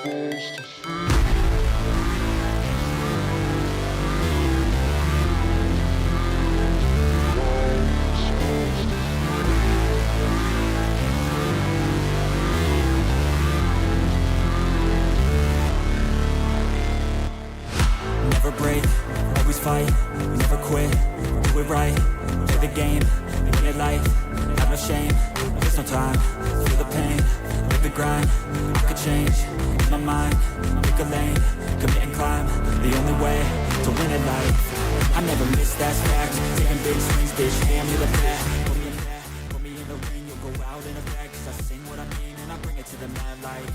Never break, always fight, never quit, do it right, play the game, make it life, have no shame, there's no time, feel the pain, live the grind, I could change, in my mind, pick a lane, commit and climb, the only way to win at life, I never miss, that's fact, taking big swings, bitch, hand me the bat, put me in the ring, you'll go out in a bag, cause I sing what I mean and I bring it to the mad light.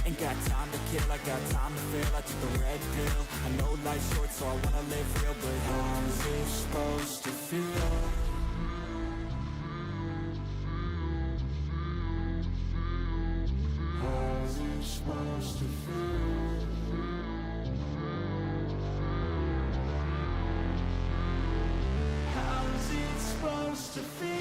Ain't got time to kill, I got time to feel. I took the red pill. I know life's short, so I wanna live real. But how's it supposed to feel? How's it supposed to feel? How's it supposed to feel?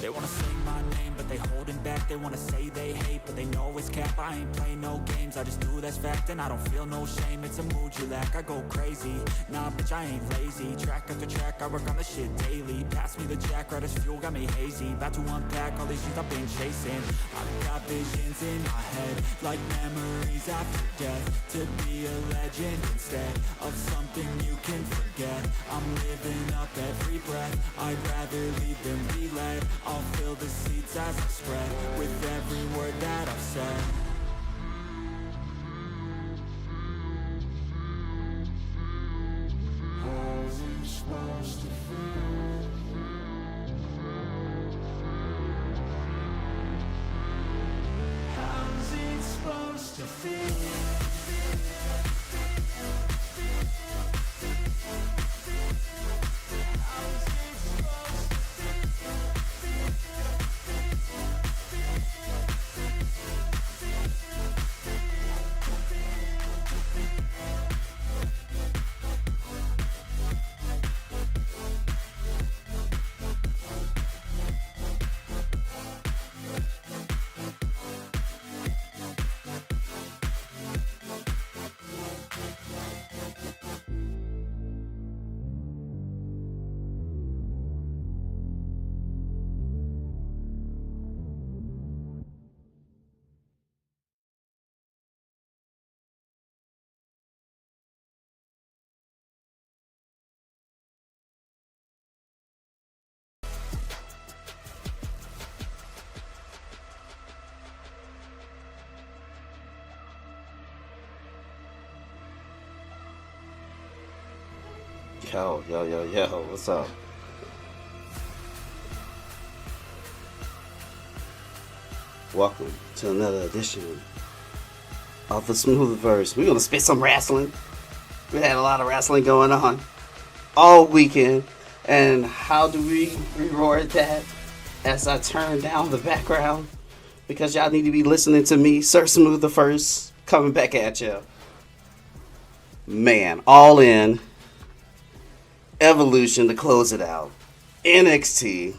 They wanna sing my name, but they holding back. They wanna say they hate, but they know it's cap. I ain't play no games, I just do that's fact. And I don't feel no shame, it's a mood you lack. I go crazy, nah bitch I ain't lazy. Track after track, I work on the shit daily. Pass me the jack, right as fuel, got me hazy. About to unpack all these things I've been chasing. I've got visions in my head, like memories after death. To be a legend instead of something you can forget. I'm living up every breath, I'd rather lead than be led. I'll fill the seats as I spread with every word that I've said. How's it supposed to feel? How's it supposed to feel? Yo, what's up? Welcome to another edition of the Smoothverse. We're gonna spit some wrestling. We had a lot of wrestling going on all weekend. And how do we reward that? As I turn down the background, because y'all need to be listening to me, Sir Smoothverse, coming back at you. Man, all in. Evolution to close it out. NXT.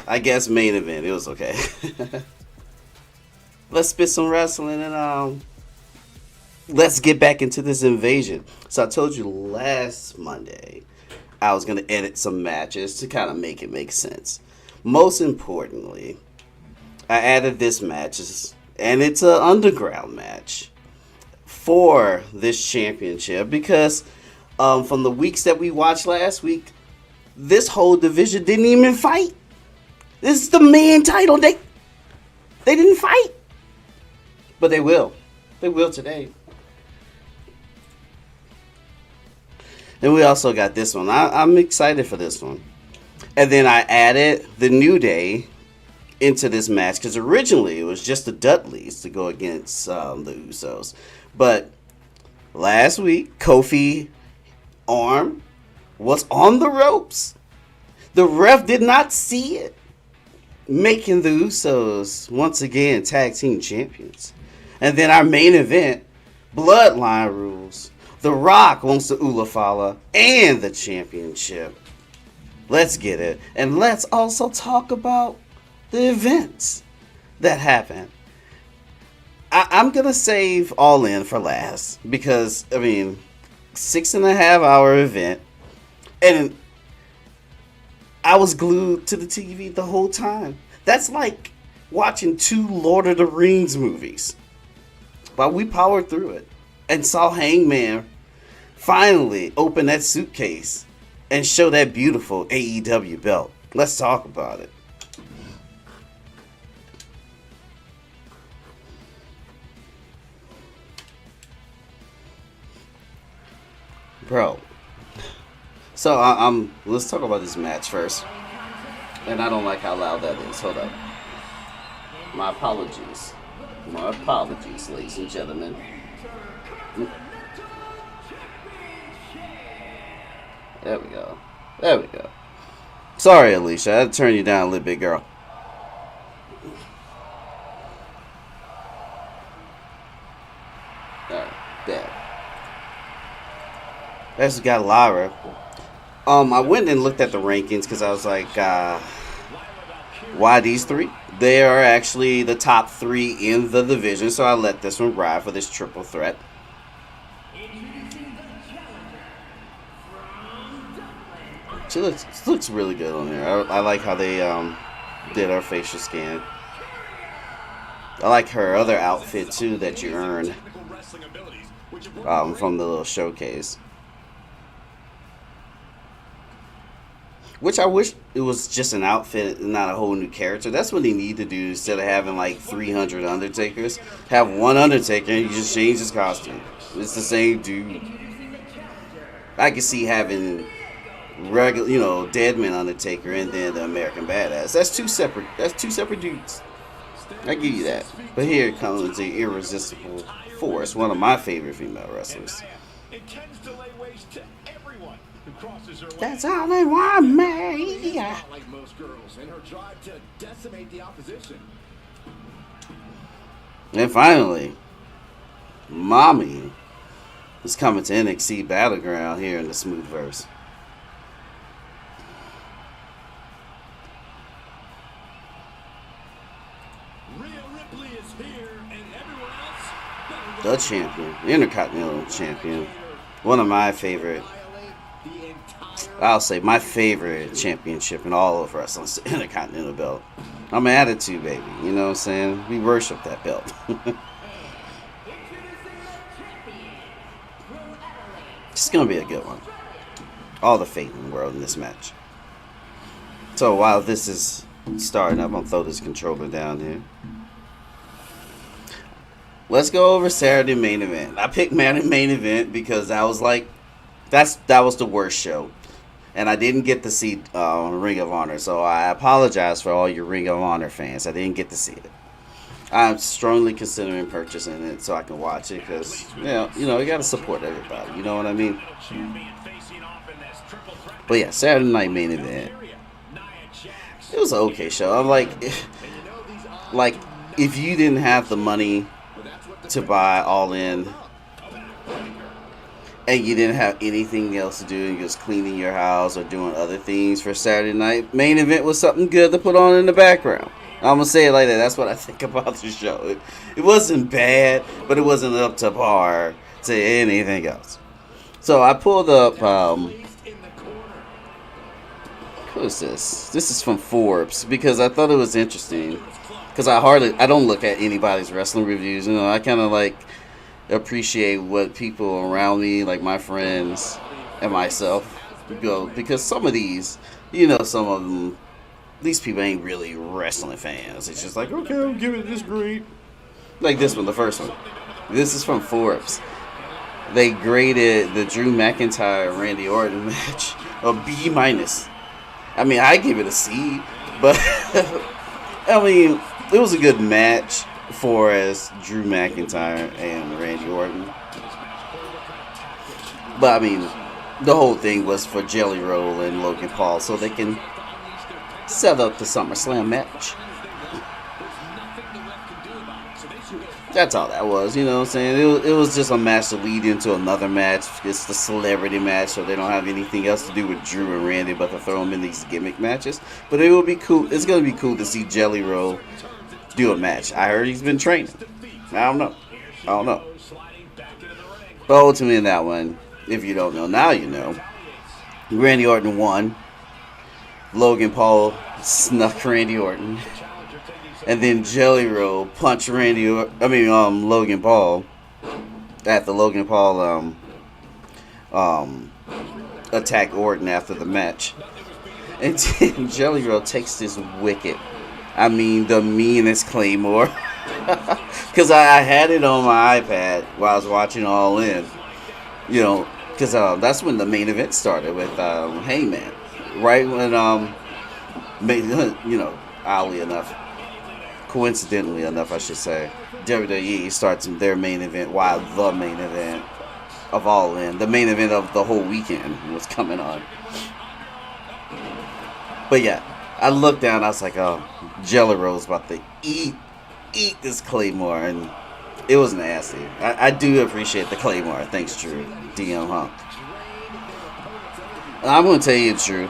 I guess main event. It was okay. Let's spit some wrestling and let's get back into this invasion. So I told you last Monday I was going to edit some matches to kind of make it make sense. Most importantly, I added this match, and it's an underground match for this championship because from the weeks that we watched last week, this whole division didn't even fight. This is the main title. They didn't fight. But they will. They will today. And we also got this one. I'm excited for this one. And then I added the New Day into this match because originally it was just the Dudleys to go against the Usos. But last week, Kofi arm was on the ropes. The ref did not see it, making the Usos once again tag team champions. And then our main event, Bloodline Rules. The Rock wants the Ulafala and the championship. Let's get it. And let's also talk about the events that happened. I'm going to save All In for last because, 6.5 hour event. And I was glued to the TV the whole time. That's like watching 2 Lord of the Rings movies. But we powered through it and saw Hangman finally open that suitcase and show that beautiful AEW belt. Let's talk about it. Bro. So let's talk about this match first. And I don't like how loud that is. Hold up. My apologies. My apologies, ladies and gentlemen. There we go. There we go. Sorry, Alicia. I had to turn you down a little bit, girl. Alright, there. There's got Lara. I went and looked at the rankings because I was like, why these 3? They are actually the top 3 in the division, so I let this one ride for this triple threat. She looks really good on there. I like how they did her facial scan. I like her other outfit too that you earned from the little showcase. Which I wish it was just an outfit and not a whole new character. That's what they need to do instead of having like 300 Undertakers. Have one Undertaker and you just change his costume. It's the same dude. I can see having regular, Deadman Undertaker and then the American Badass. That's two separate dudes. I give you that. But here comes the Irresistible Force, one of my favorite female wrestlers. That's how they want me. Like most girls, and her drive to decimate the opposition. And finally, Mommy is coming to NXT Battleground here in the Smoothverse. The champion, Intercontinental champion, one of my favorite. I'll say my favorite championship in all of wrestling is the Intercontinental belt. I'm an attitude baby, you know what I'm saying? We worship that belt. It's going to be a good one. All the faith in the world in this match. So while this is starting, I'm going to throw this controller down here. Let's go over Saturday main event. I picked main event because I was like, that was the worst show. And I didn't get to see Ring of Honor, so I apologize for all your Ring of Honor fans. I didn't get to see it. I'm strongly considering purchasing it so I can watch it because, you got to support everybody. You know what I mean? But yeah, Saturday night main event. It was an okay show. I'm like, if you didn't have the money to buy All In and you didn't have anything else to do and you're just cleaning your house or doing other things for Saturday night, main event was something good to put on in the background. I'm going to say it like that. That's what I think about the show. It wasn't bad, but it wasn't up to par to anything else. So I pulled up, what is this? This is from Forbes because I thought it was interesting. Because I don't look at anybody's wrestling reviews. I kind of appreciate what people around me, like my friends and myself, go. Because some of these, some of them, these people ain't really wrestling fans. It's just like, okay, I'll give it this grade. Like this one, the first one. This is from Forbes. They graded the Drew McIntyre Randy Orton match a B-. I give it a C, but it was a good match for as Drew McIntyre and Randy Orton. But the whole thing was for Jelly Roll and Logan Paul so they can set up the SummerSlam match. That's all that was, you know what I'm saying? It was just a match to lead into another match. It's the celebrity match, so they don't have anything else to do with Drew and Randy but to throw them in these gimmick matches. But it will be cool. It's going to be cool to see Jelly Roll do a match. I heard he's been training. I don't know. But ultimately in that one, if you don't know, now you know. Randy Orton won. Logan Paul snuck Randy Orton. And then Jelly Roll punched Logan Paul after Logan Paul attacked Orton after the match. And then Jelly Roll takes this the meanest Claymore. Because I had it on my iPad while I was watching All In. You know, because that's when the main event started with Heyman. Right when, coincidentally enough, I should say, WWE starts their main event while the main event of All In, the main event of the whole weekend, was coming on. But yeah, I looked down, I was like, oh, Jelly Roll's about to eat this Claymore, and it was nasty. I do appreciate the Claymore. Thanks, Drew. DM Hunk. And I'm going to tell you the truth.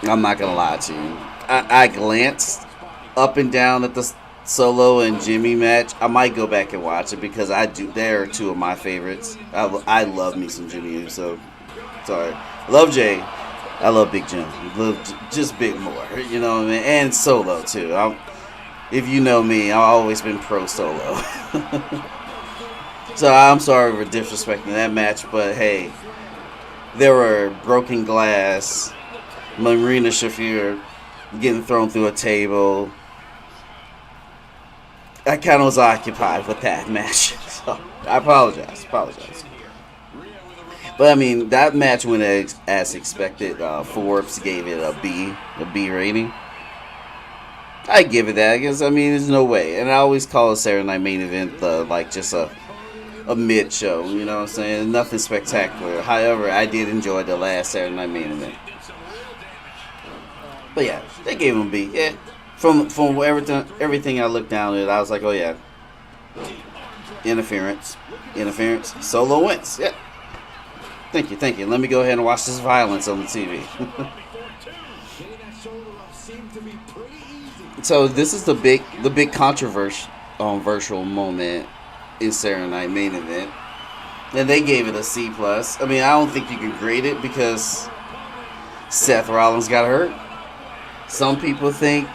I'm not going to lie to you. I glanced up and down at the Solo and Jimmy match. I might go back and watch it because they are two of my favorites. I love me some Jimmy Uso. Sorry. I love Jay. I love Big Jim. Just Big more. You know what I mean? And Solo, too. If you know me, I've always been pro Solo. So I'm sorry for disrespecting that match, but hey, there were broken glass, Marina Shafir getting thrown through a table. I kind of was occupied with that match, so I apologize. But I mean, that match went as expected. Forbes gave it a B rating. I give it that because there's no way, and I always call a Saturday Night Main Event just a mid show. You know what I'm saying? Nothing spectacular. However, I did enjoy the last Saturday Night Main Event. But yeah, they gave him a B. Yeah, from everything I looked down at, I was like, oh yeah, interference. Solo wins. Yeah. Thank you. Let me go ahead and watch this violence on the TV. So this is the big controversial moment in Saturday Night Main Event, and they gave it a C+. I don't think you can grade it because Seth Rollins got hurt. Some people think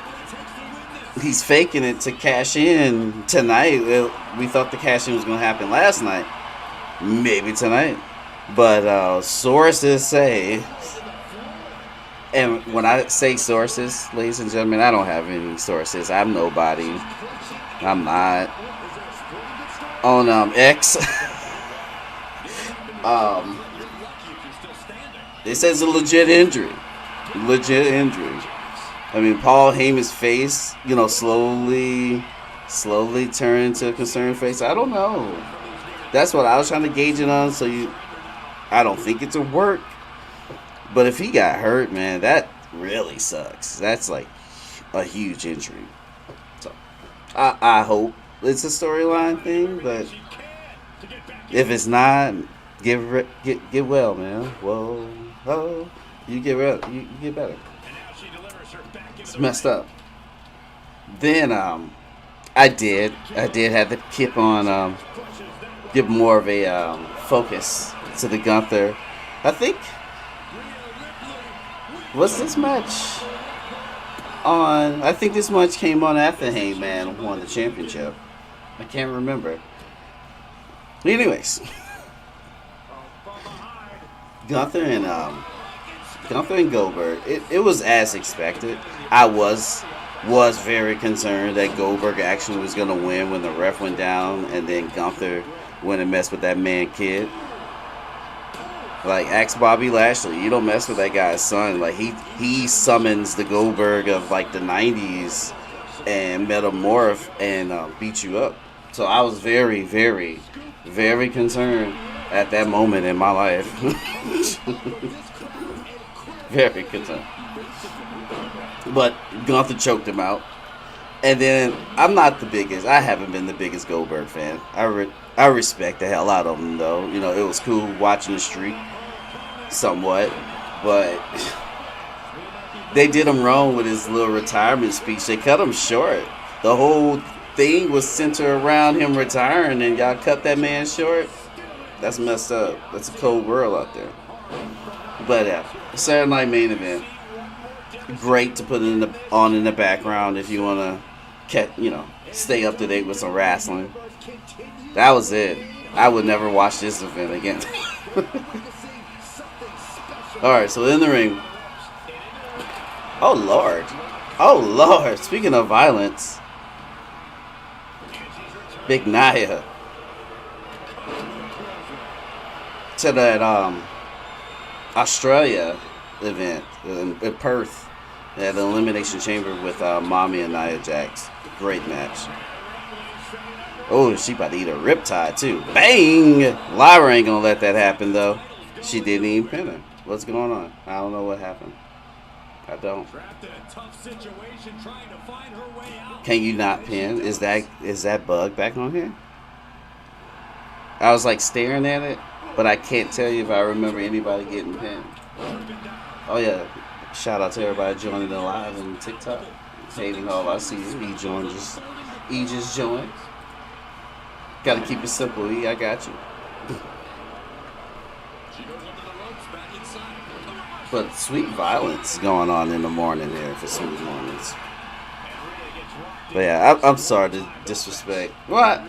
he's faking it to cash in tonight. We thought the cash in was going to happen last night, maybe tonight, but sources say. And when I say sources, ladies and gentlemen, I don't have any sources. I'm nobody. I'm not. On X, it says a legit injury. Paul Heyman's face, slowly turned to a concerned face. I don't know. That's what I was trying to gauge it on. I don't think it's a work. But if he got hurt, man, that really sucks. That's like a huge injury. So I hope it's a storyline thing, but if it's not, get well, man. Whoa, you get well, you get better. It's messed up. Then I did have to keep on give more of a focus to the Gunther. I think. Was this match on? I think this match came on after Heyman won the championship. I can't remember. Anyways, Gunther and Goldberg. It was as expected. I was very concerned that Goldberg actually was gonna win when the ref went down, and then Gunther went and messed with that man kid. Like, ask Bobby Lashley. You don't mess with that guy's son. Like, he summons the Goldberg of, like, the 90s and metamorph and beat you up. So I was very, very, very concerned at that moment in my life. Very concerned. But Gunther choked him out. And then I'm not the biggest. I haven't been the biggest Goldberg fan. I respect the hell out of him though. You know, it was cool watching the streak somewhat, but they did him wrong with his little retirement speech. They cut him short. The whole thing was centered around him retiring, and y'all cut that man short. That's messed up. That's a cold world out there. But yeah, Saturday Night Main Event. Great to put on in the background if you want to, stay up to date with some wrestling. That was it. I would never watch this event again. All right, so in the ring. Oh Lord. Oh Lord. Speaking of violence, Big Nia to that Australia event in Perth at the Elimination Chamber with Mommy and Nia Jax. Great match. Oh, she about to eat a riptide too. Bang! Lyra ain't gonna let that happen though. She didn't even pin her. What's going on? I don't know what happened. I don't. Can you not pin? Is that bug back on here? I was like staring at it, but I can't tell you if I remember anybody getting pinned. Oh yeah. Shout out to everybody joining the live on TikTok. Hating all I see is E just joined. Gotta keep it simple, E. I got you. But sweet violence going on in the morning there for sweet mornings. But yeah, I'm sorry to disrespect. What?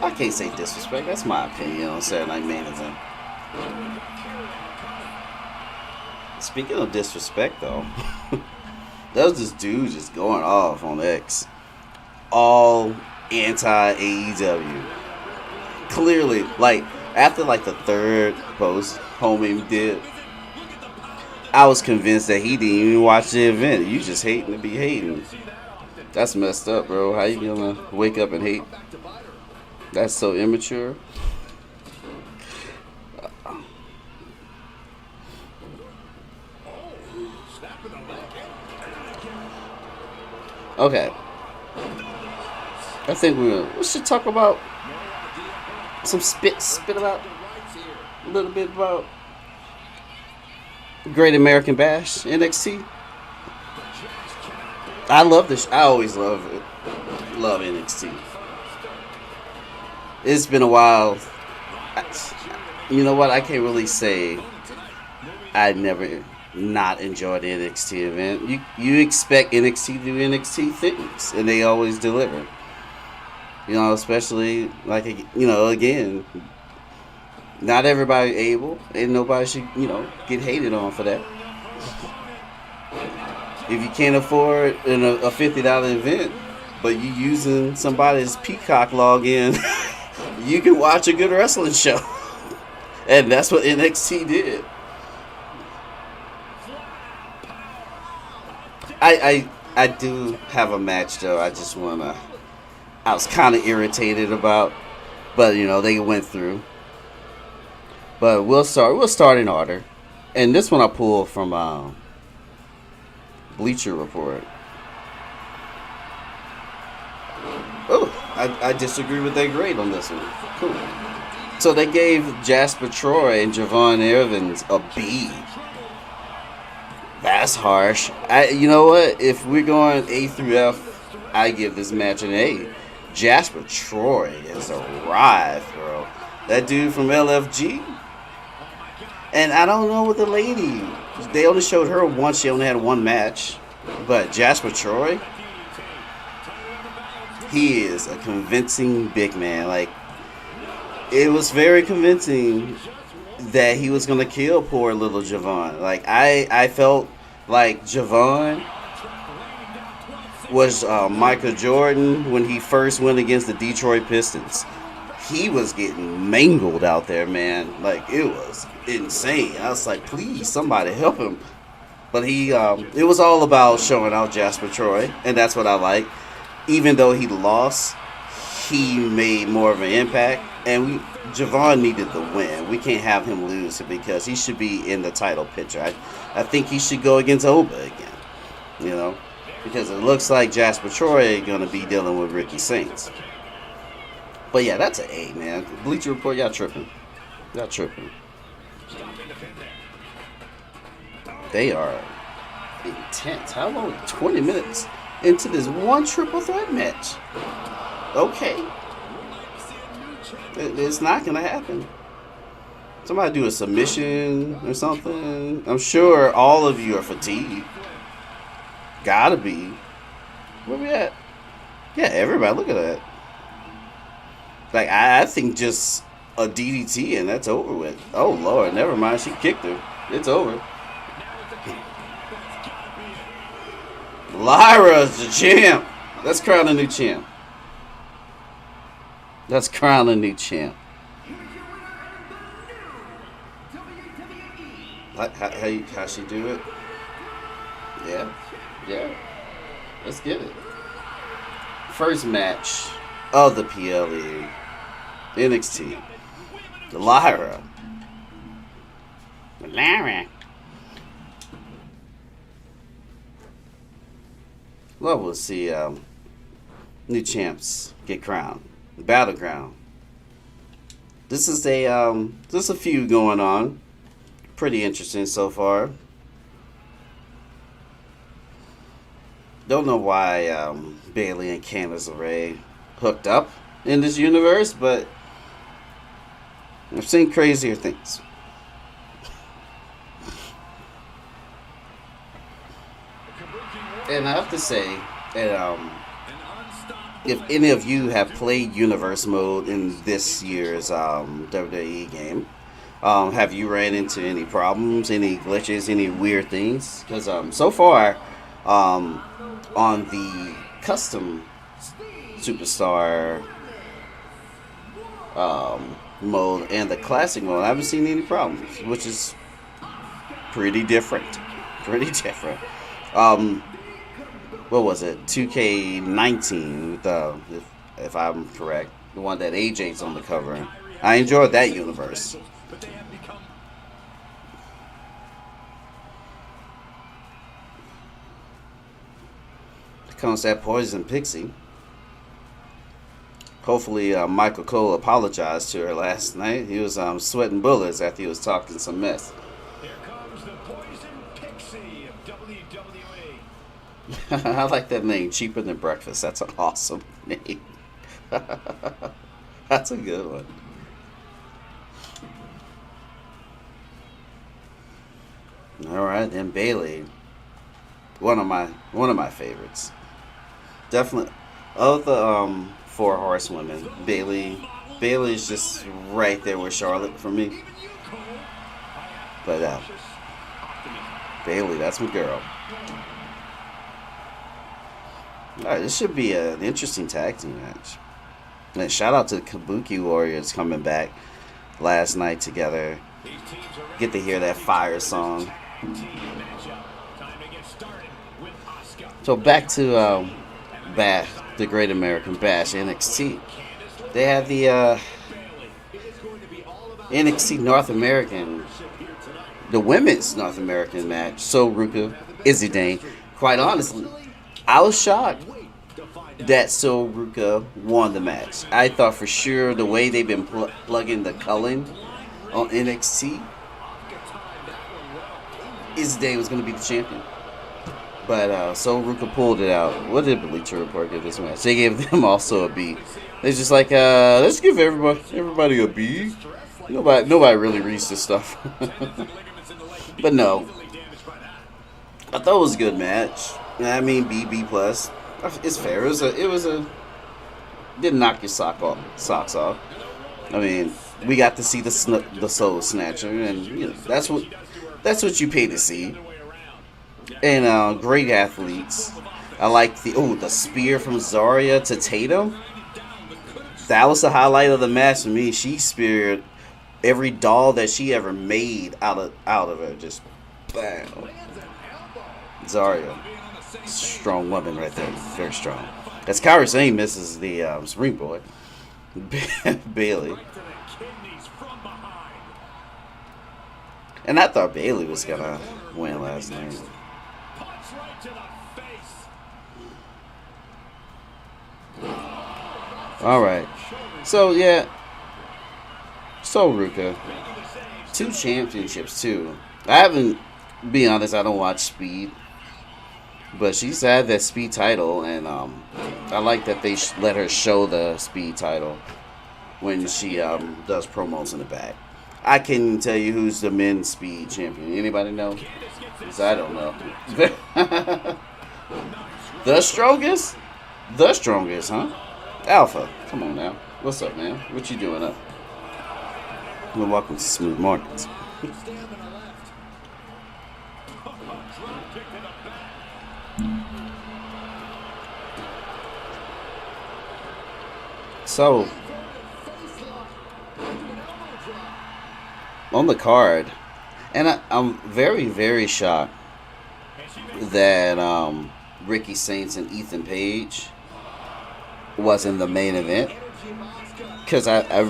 I can't say disrespect. That's my opinion on Saturday Night Main Event. Speaking of disrespect, though, there was this dude just going off on X. All anti-AEW. Clearly, after the third post homie did, I was convinced that he didn't even watch the event. You just hating to be hating. That's messed up, bro. How you gonna wake up and hate? That's so immature. Okay. I think we should talk about some spit about a little bit about Great American Bash NXT. I love this. I always love it. Love NXT. It's been a while. You know what? I can't really say I never not enjoyed the NXT event. You expect NXT to do NXT things, and they always deliver. Especially again, not everybody able, and nobody should get hated on for that. If you can't afford a $50 event, but you using somebody's Peacock login, you can watch a good wrestling show, and that's what NXT did. I do have a match though. I was kind of irritated about, but they went through. But we'll start in order, and this one I pulled from Bleacher Report. Oh, I disagree with their grade on this one. Cool. So they gave Jasper Troy and Javon Evans a B. That's harsh. You know what? If we're going A through F, I give this match an A. Jasper Troy has arrived, bro. That dude from LFG. And I don't know what the lady. They only showed her once. She only had one match. But Jasper Troy, he is a convincing big man. It was very convincing that he was going to kill poor little Javon. I felt like Javon was Michael Jordan when he first went against the Detroit Pistons. He was getting mangled out there, man. It was insane. I was like, please, somebody help him. But it was all about showing out Jasper Troy, and that's what I like. Even though he lost, he made more of an impact, and Javon needed the win. We can't have him lose because he should be in the title picture. I think he should go against Oba again. because it looks like Jasper Troy going to be dealing with Ricky Saints. But yeah, that's an A, man. Bleacher Report, y'all tripping. Y'all tripping. They are intense. How long? 20 minutes into this one triple threat match. Okay. It's not going to happen. Somebody do a submission or something. I'm sure all of you are fatigued. Gotta be. Where we at? Yeah, everybody, look at that. Like, I think just a DDT and that's over with. Oh, Lord, never mind. She kicked her. It's over. Lyra's the champ. Let's crown a new champ. Let's crown a new champ. How she do it? Yeah. Let's get it. First match of the PLE. NXT. Lyra. Love to see new champs get crowned. Battleground. This is a feud going on. Pretty interesting so far. Don't know why Bayley and Candice LeRae hooked up in this universe, but I've seen crazier things. And I have to say that if any of you have played Universe Mode in this year's WWE game, have you ran into any problems, any glitches, any weird things? Because so far, on the custom superstar mode and the classic mode, I haven't seen any problems, which is pretty different. What was it? 2K19, if I'm correct, the one that AJ's on the cover. I enjoyed that universe. Here comes that Poison Pixie. Hopefully, Michael Cole apologized to her last night. He was sweating bullets after he was talking some mess. Here comes the Poison Pixie of WWE. I like that name, Cheaper Than Breakfast. That's an awesome name. That's a good one. All right, then Bayley, one of my favorites. Definitely of the four horsewomen, Bayley's just right there with Charlotte for me. But Bayley, that's my girl. All right, this should be an interesting tag team match. And shout out to the Kabuki Warriors coming back last night together. Get to hear that fire song. So back to Bash, the Great American Bash, NXT. They have the NXT North American, the women's North American match. So Ruka, Izzy Dane. Quite honestly, I was shocked that So Ruka won the match. I thought for sure the way they've been plugging the Cullen on NXT, Izzy Dane was going to be the champion. But So Ruka pulled it out. What did Bleacher Report give this match? They gave them also a B. They're just like, let's give everybody a B. Nobody really reads this stuff. But no, I thought it was a good match. I mean, B plus. It's fair. It was a didn't knock your socks off. I mean, we got to see the Soul Snatcher, and you know, that's what you pay to see. And great athletes. I like the spear from Zarya to Tatum. That was the highlight of the match for me. She speared every doll that she ever made out of her. Just bam. Zarya, strong woman right there, very strong. As Kyrie Sane misses the springboard, Bayley. And I thought Bayley was gonna win last night. All right. So yeah. So Ruka, 2 championships too. I haven't. Be honest, I don't watch Speed, but she's had that Speed title, and I like that they let her show the Speed title when she does promos in the back. I can tell you who's the men's Speed champion. Anybody know? 'Cause I don't know. The strongest? The strongest, huh? Alpha. Come on now. What's up, man? What you doing up? Well, welcome to Smooth Markets. So, on the card, and I'm very, very shocked that Ricky Saints and Ethan Page was in the main event, because I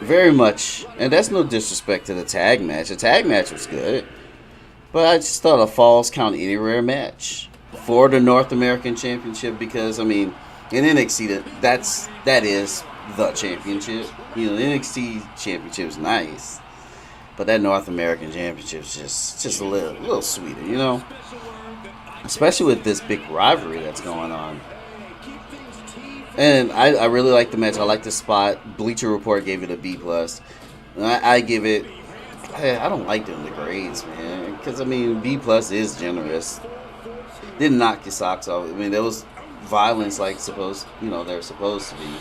very much, and that's no disrespect to the tag match. The tag match was good, but I just thought a Falls Count Anywhere match for the North American Championship, because I mean, in NXT that is the championship. You know, the NXT Championship is nice, but that North American Championship is just a little sweeter, you know. Especially with this big rivalry that's going on. And I really like the match. I like the spot. Bleacher Report gave it a B+. I give it. I don't like doing the grades, man, because I mean B+ is generous. Didn't knock your socks off. I mean, there was violence like they're supposed to be.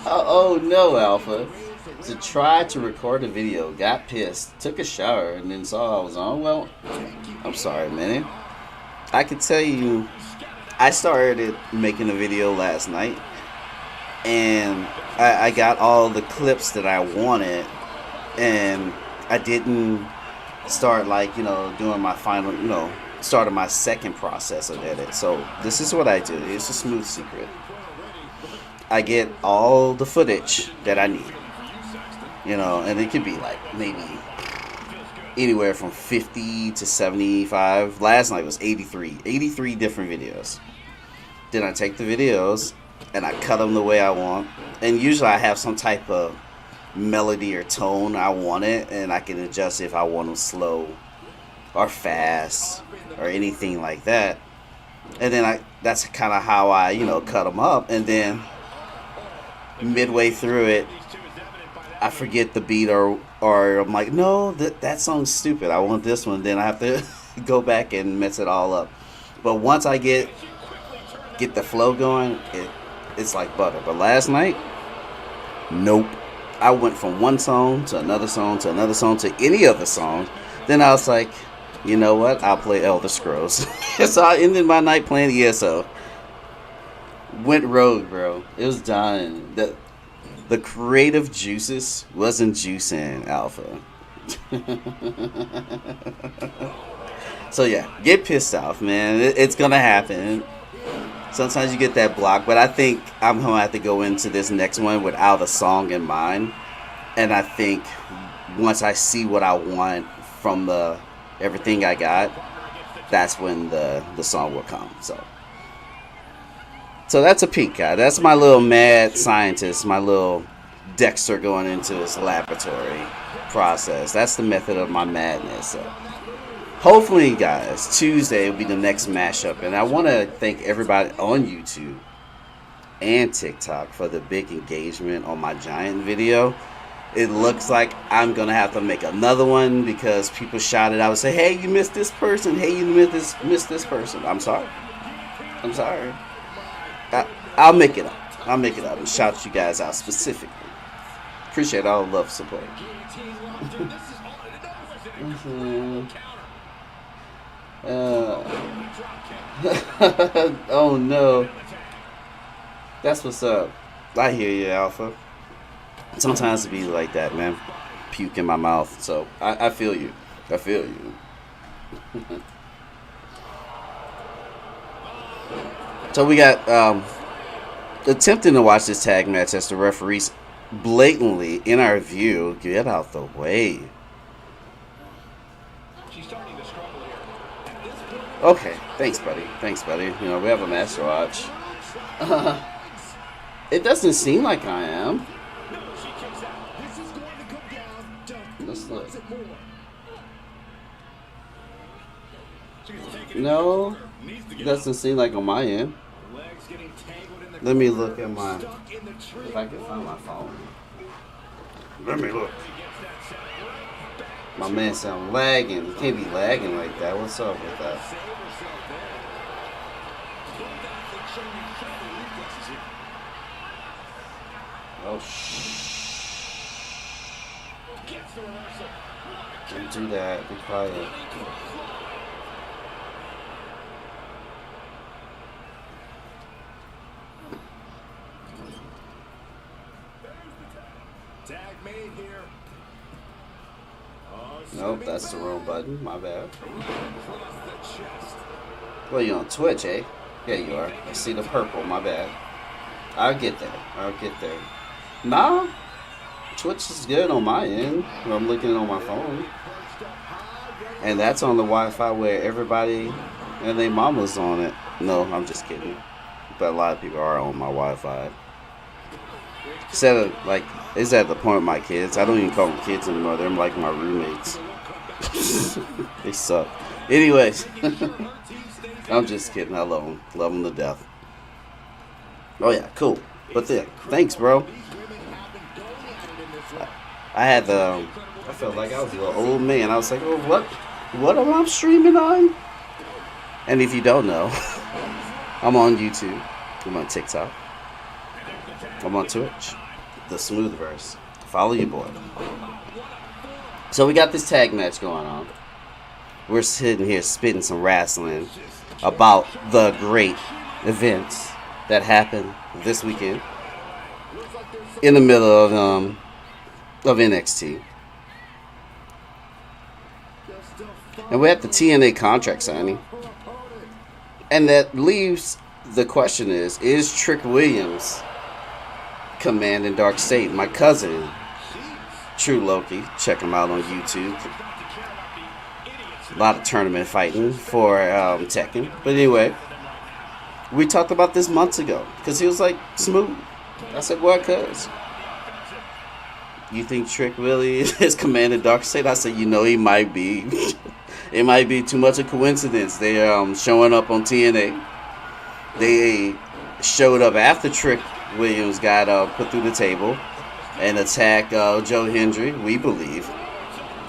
Oh no, Alpha. To try to record a video, got pissed, took a shower, and then saw I was on. Well, I'm sorry, man. I could tell you, I started making a video last night, and I got all the clips that I wanted, and I didn't start doing my final, started my second process of edit. So this is what I do. It's a smooth secret. I get all the footage that I need, and it could be like maybe anywhere from 50 to 75. Last night was 83 different videos. Then I take the videos and I cut them the way I want, and usually I have some type of melody or tone I want it, and I can adjust if I want them slow or fast or anything like that. And then that's kind of how I cut them up, and then midway through it I forget the beat, or I'm like, no, that song's stupid, I want this one. Then I have to go back and mess it all up. But once I get the flow going, it's like butter. But last night, nope. I went from one song to another song to another song to any other song. Then I was like, you know what? I'll play Elder Scrolls. So I ended my night playing ESO. Went rogue, bro. It was done. The creative juices wasn't juicing, Alpha. So yeah, get pissed off, man. It's gonna happen. Sometimes you get that block, but I think I'm gonna have to go into this next one without a song in mind. And I think once I see what I want from everything I got, that's when the song will come. So that's a peek, guy. That's my little mad scientist, my little Dexter going into his laboratory process. That's the method of my madness. So hopefully, guys, Tuesday will be the next mashup. And I want to thank everybody on YouTube and TikTok for the big engagement on my Giant video. It looks like I'm going to have to make another one because people shouted out and say, hey, you missed this person. Hey, you missed this person. I'm sorry. I'll make it up. And shout you guys out specifically. Appreciate all the love support. Oh no. That's what's up. I hear you, Alpha. Sometimes it be like that, man. Puke in my mouth. So I feel you. So we got attempting to watch this tag match as the referees blatantly, in our view, get out the way. She's starting to struggle here. At this point, Okay, thanks, buddy. Thanks, buddy. You know, we have a match to watch. It doesn't seem like I am. This is going to come down to who Let's look. wants it more. No, it doesn't seem like on my end. Legs getting tangled in the Let me look at my. stuck in the tree. If I can find my phone. Let me look. My man sound lagging. He can't be lagging like that. What's up with that? Oh, don't do that. Be quiet. Tag made here. Nope, that's the wrong button. My bad. Across the chest. Well, you're on Twitch, eh? Yeah, you are. I see the purple. My bad. I'll get there. I'll get there. Nah. Twitch is good on my end. I'm looking on my phone. And that's on the Wi-Fi where everybody and their mama's on it. No, I'm just kidding. But a lot of people are on my Wi-Fi. Instead of, like, it's at the point with my kids. I don't even call them kids anymore. They're like my roommates. They suck. Anyways. I'm just kidding. I love them. Love them to death. Oh, yeah. Cool. But yeah, thanks, bro. I had the... I felt like I was a little old man. I was like, oh, what am I streaming on? And if you don't know, I'm on YouTube. I'm on TikTok. I'm on Twitch. The Smoothverse. Follow your boy. So we got this tag match going on. We're sitting here spitting some wrestling about the great events that happened this weekend in the middle of NXT. And we're at the TNA contract signing. And that leaves the question is Trick Williams commanding Dark Satan? My cousin, True Loki, check him out on YouTube. A lot of tournament fighting for Tekken. But anyway, we talked about this months ago because he was like, smooth. I said, what, cuz? You think Trick Willie is commanding Dark Satan? I said, you know, he might be. It might be too much of a coincidence. They showing up on TNA. They showed up after Trick Williams got put through the table and attacked Joe Hendry, we believe.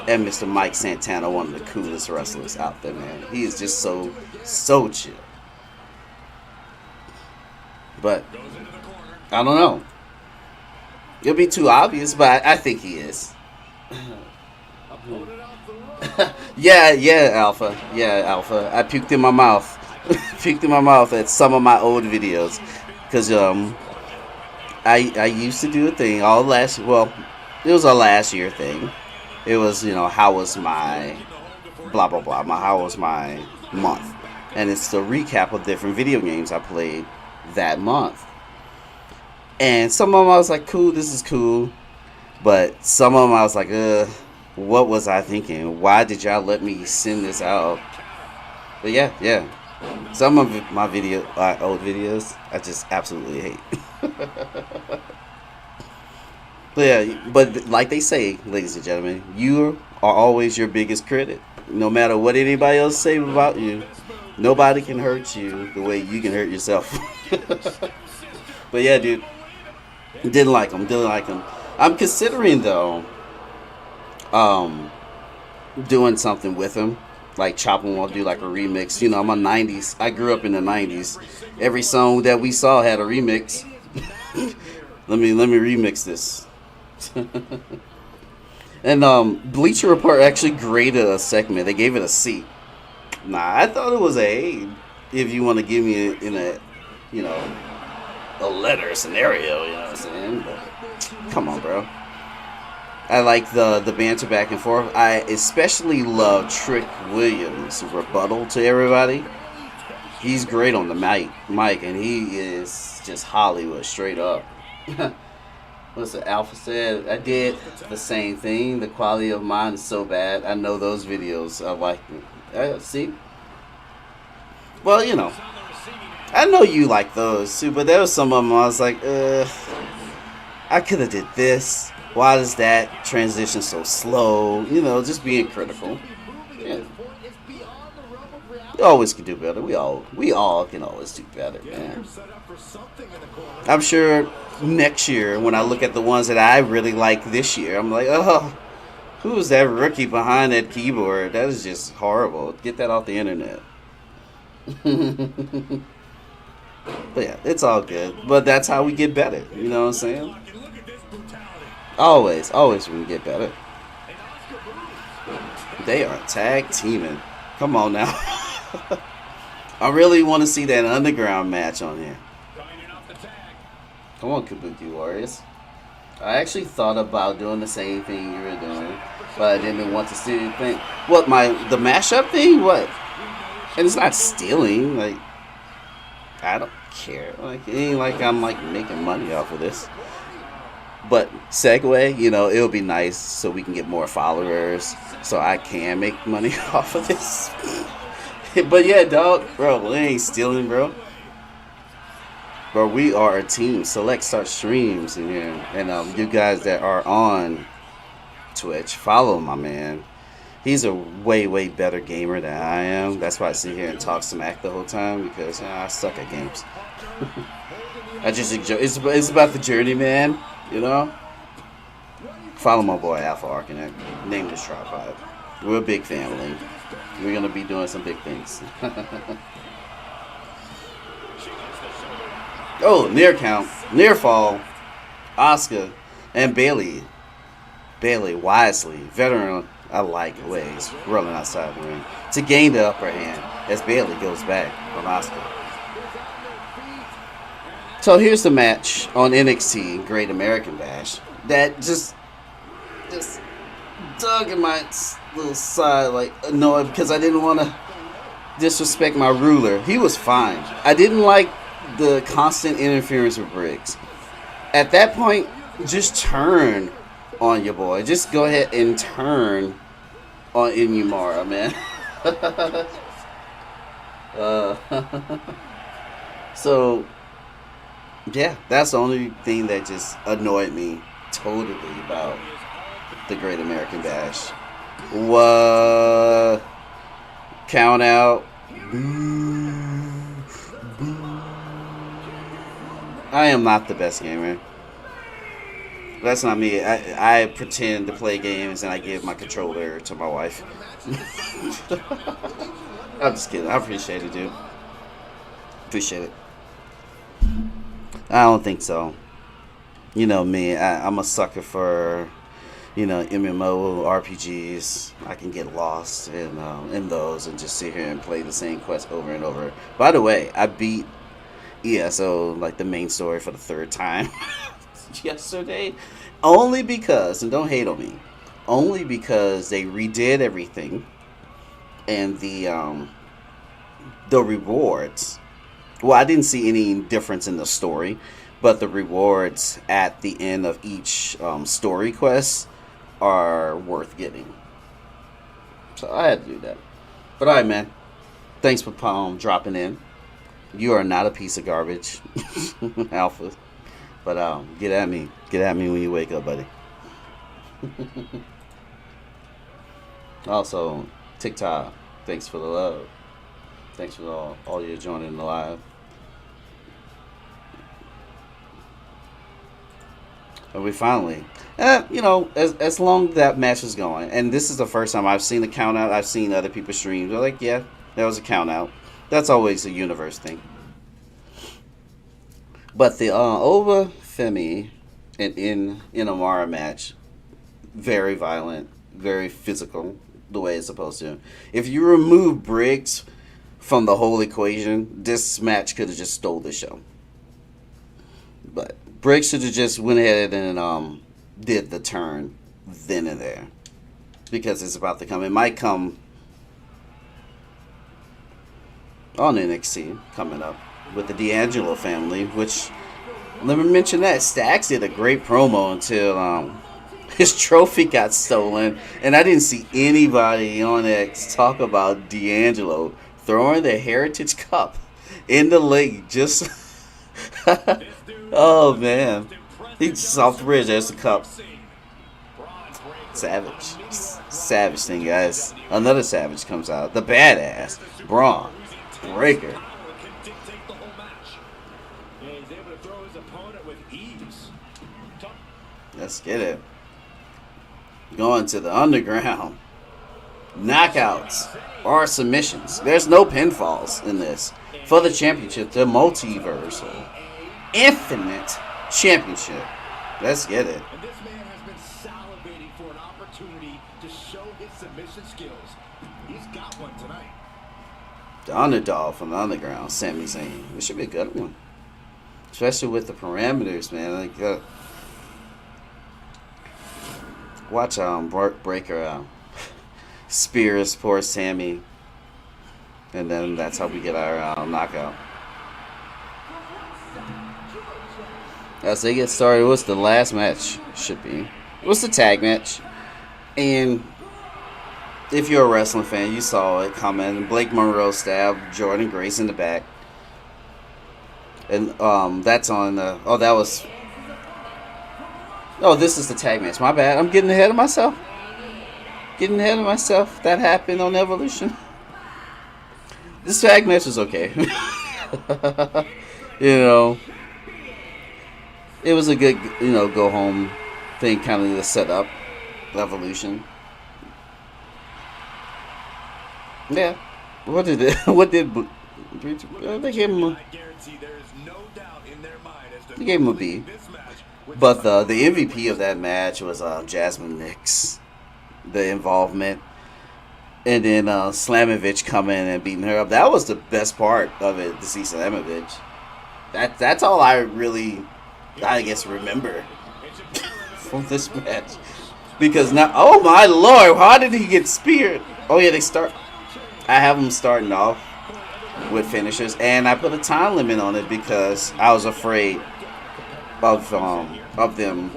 And Mr. Mike Santana, one of the coolest wrestlers out there, man. He is just so chill. But I don't know. It'll be too obvious, but I think he is. Yeah, Alpha. Yeah, Alpha. I puked in my mouth. Puked in my mouth at some of my old videos. Because I used to do a thing all last... Well, it was a last year thing. It was, you know, how was my... Blah, blah, blah. How was my month. And it's the recap of different video games I played that month. And some of them I was like, cool, this is cool. But some of them I was like, what was I thinking? Why did y'all let me send this out? But yeah. Some of my old videos, I just absolutely hate. but like they say, ladies and gentlemen, you are always your biggest critic. No matter what anybody else say about you, nobody can hurt you the way you can hurt yourself. But yeah, dude. Didn't like him. I'm considering though doing something with him, like chopping. I'll do like a remix. You know, I'm a 90s. I grew up in the 90s. Every song that we saw had a remix. let me remix this. And Bleacher Report actually graded a segment. They gave it a C. Nah, I thought it was a A. If you want to give me in a, you know, a letter scenario, you know what I'm saying? But come on, bro. I like the banter back and forth. I especially love Trick Williams' rebuttal to everybody. He's great on the mic, and he is just Hollywood straight up. What's the Alpha said? I did the same thing. The quality of mine is so bad. I know those videos. I like them. See? Well, you know, I know you like those too, but there was some of them I was like, I could have did this. Why does that transition so slow? You know, just being critical. Yeah. You always can do better. We all can always do better, man. I'm sure next year when I look at the ones that I really like this year, I'm like, oh, who's that rookie behind that keyboard? That is just horrible. Get that off the internet. But yeah, it's all good. But that's how we get better. You know what I'm saying? Always we get better. They are tag teaming. Come on now. I really want to see that underground match on here. Come on, Kabuki Warriors. I actually thought about doing the same thing you were doing, but I didn't want to see anything. What, the mashup thing? What? And it's not stealing. Like, I don't care. Like, it ain't like I'm like making money off of this. But segue, you know, it'll be nice so we can get more followers, so I can make money off of this. But yeah, dog, bro, we ain't stealing, bro. Bro, we are a team. Select start streams in here, and you guys that are on Twitch, follow my man. He's a way better gamer than I am. That's why I sit here and talk smack the whole time, because I suck at games. I just enjoy. It's about the journey, man. You know. Follow my boy Alpha Arcanac. Name this tripod. We're a big family. We're gonna be doing some big things. Oh, near count, near fall, Oscar, and Bailey. Bailey wisely, veteran alike ways, rolling outside the ring to gain the upper hand as Bailey goes back on Oscar. So here's the match on NXT Great American Bash that just dug in my little side, like annoyed because I didn't want to disrespect my ruler. He was fine. I didn't like the constant interference with Briggs. At that point, just turn on your boy. Just go ahead and turn on Inumara, man. So, yeah, that's the only thing that just annoyed me totally about the Great American Bash. What? Count out. I am not the best gamer. That's not me. I pretend to play games and I give my controller to my wife. I'm just kidding. I appreciate it, dude. Appreciate it. I don't think so. You know me. I'm a sucker for, MMO RPGs. I can get lost in those and just sit here and play the same quest over and over. By the way, I beat ESO, like the main story, for the third time yesterday, only because, and don't hate on me, only because they redid everything, and the rewards. Well, I didn't see any difference in the story, but the rewards at the end of each story quest are worth getting. So I had to do that. But alright, man. Thanks for dropping in. You are not a piece of garbage, Alpha. But get at me. Get at me when you wake up, buddy. Also, TikTok, thanks for the love. Thanks for all you joining the live. And we finally, as long as that match is going, and this is the first time I've seen a count out. I've seen other people's streams. They're like, yeah, there was a count out. That's always a universe thing. But the Ova Femi and Inamara match, very violent, very physical, the way it's supposed to. If you remove Briggs from the whole equation, this match could have just stole the show. But Briggs should have just went ahead and did the turn then and there, because it's about to come. It might come on NXT coming up with the D'Angelo family, which, let me mention that Stacks did a great promo until his trophy got stolen, and I didn't see anybody on X talk about D'Angelo throwing the Heritage Cup in the lake. Just oh man, he just off the bridge. There's the cup. Savage, savage thing, guys. Another savage comes out. The badass Braun Breaker. Let's get it. Going to the underground. Knockouts or submissions. There's no pinfalls in this. For the championship, the multiversal, infinite championship. Let's get it. And this man has been salivating for an opportunity to show his submission skills. He's got one tonight. The underdog from the underground, Sami Zayn. It should be a good one. Especially with the parameters, man. Like, watch Breaker spears poor Sammy, and then that's how we get our knockout. As they get started, what's the last match? Should be. What's the tag match? And if you're a wrestling fan, you saw it coming. Blake Monroe stabbed Jordan Grace in the back, and that's on the. Oh, that was. Oh, this is the tag match. My bad. I'm getting ahead of myself. That happened on Evolution. This tag match was okay. You know, it was a good, go home thing, kind of to set up Evolution. Yeah. What did they gave him? They gave him a B. But the MVP of that match was Jasmine Nix, the involvement, and then Slamovich coming and beating her up. That was the best part of it, to see Slamovich. That's all I really, I guess, remember from this match. Because now, oh my lord, how did he get speared? Oh yeah, I have them starting off with finishers, and I put a time limit on it because I was afraid of them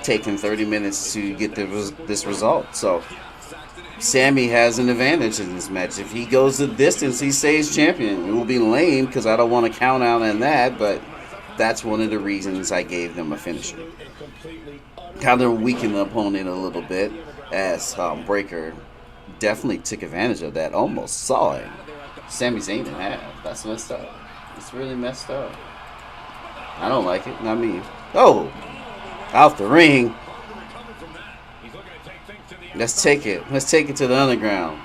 taking 30 minutes to get this result. So Sammy has an advantage in this match. If he goes the distance, he stays champion. It will be lame because I don't want to count out on that, but that's one of the reasons I gave them a finisher. Kind of weaken the opponent a little bit, as Breaker definitely took advantage of that. Almost saw it. Sami Zayn in half. That's messed up. It's really messed up. I don't like it. Not me. Oh, out the ring. Let's take it. Let's take it to the underground.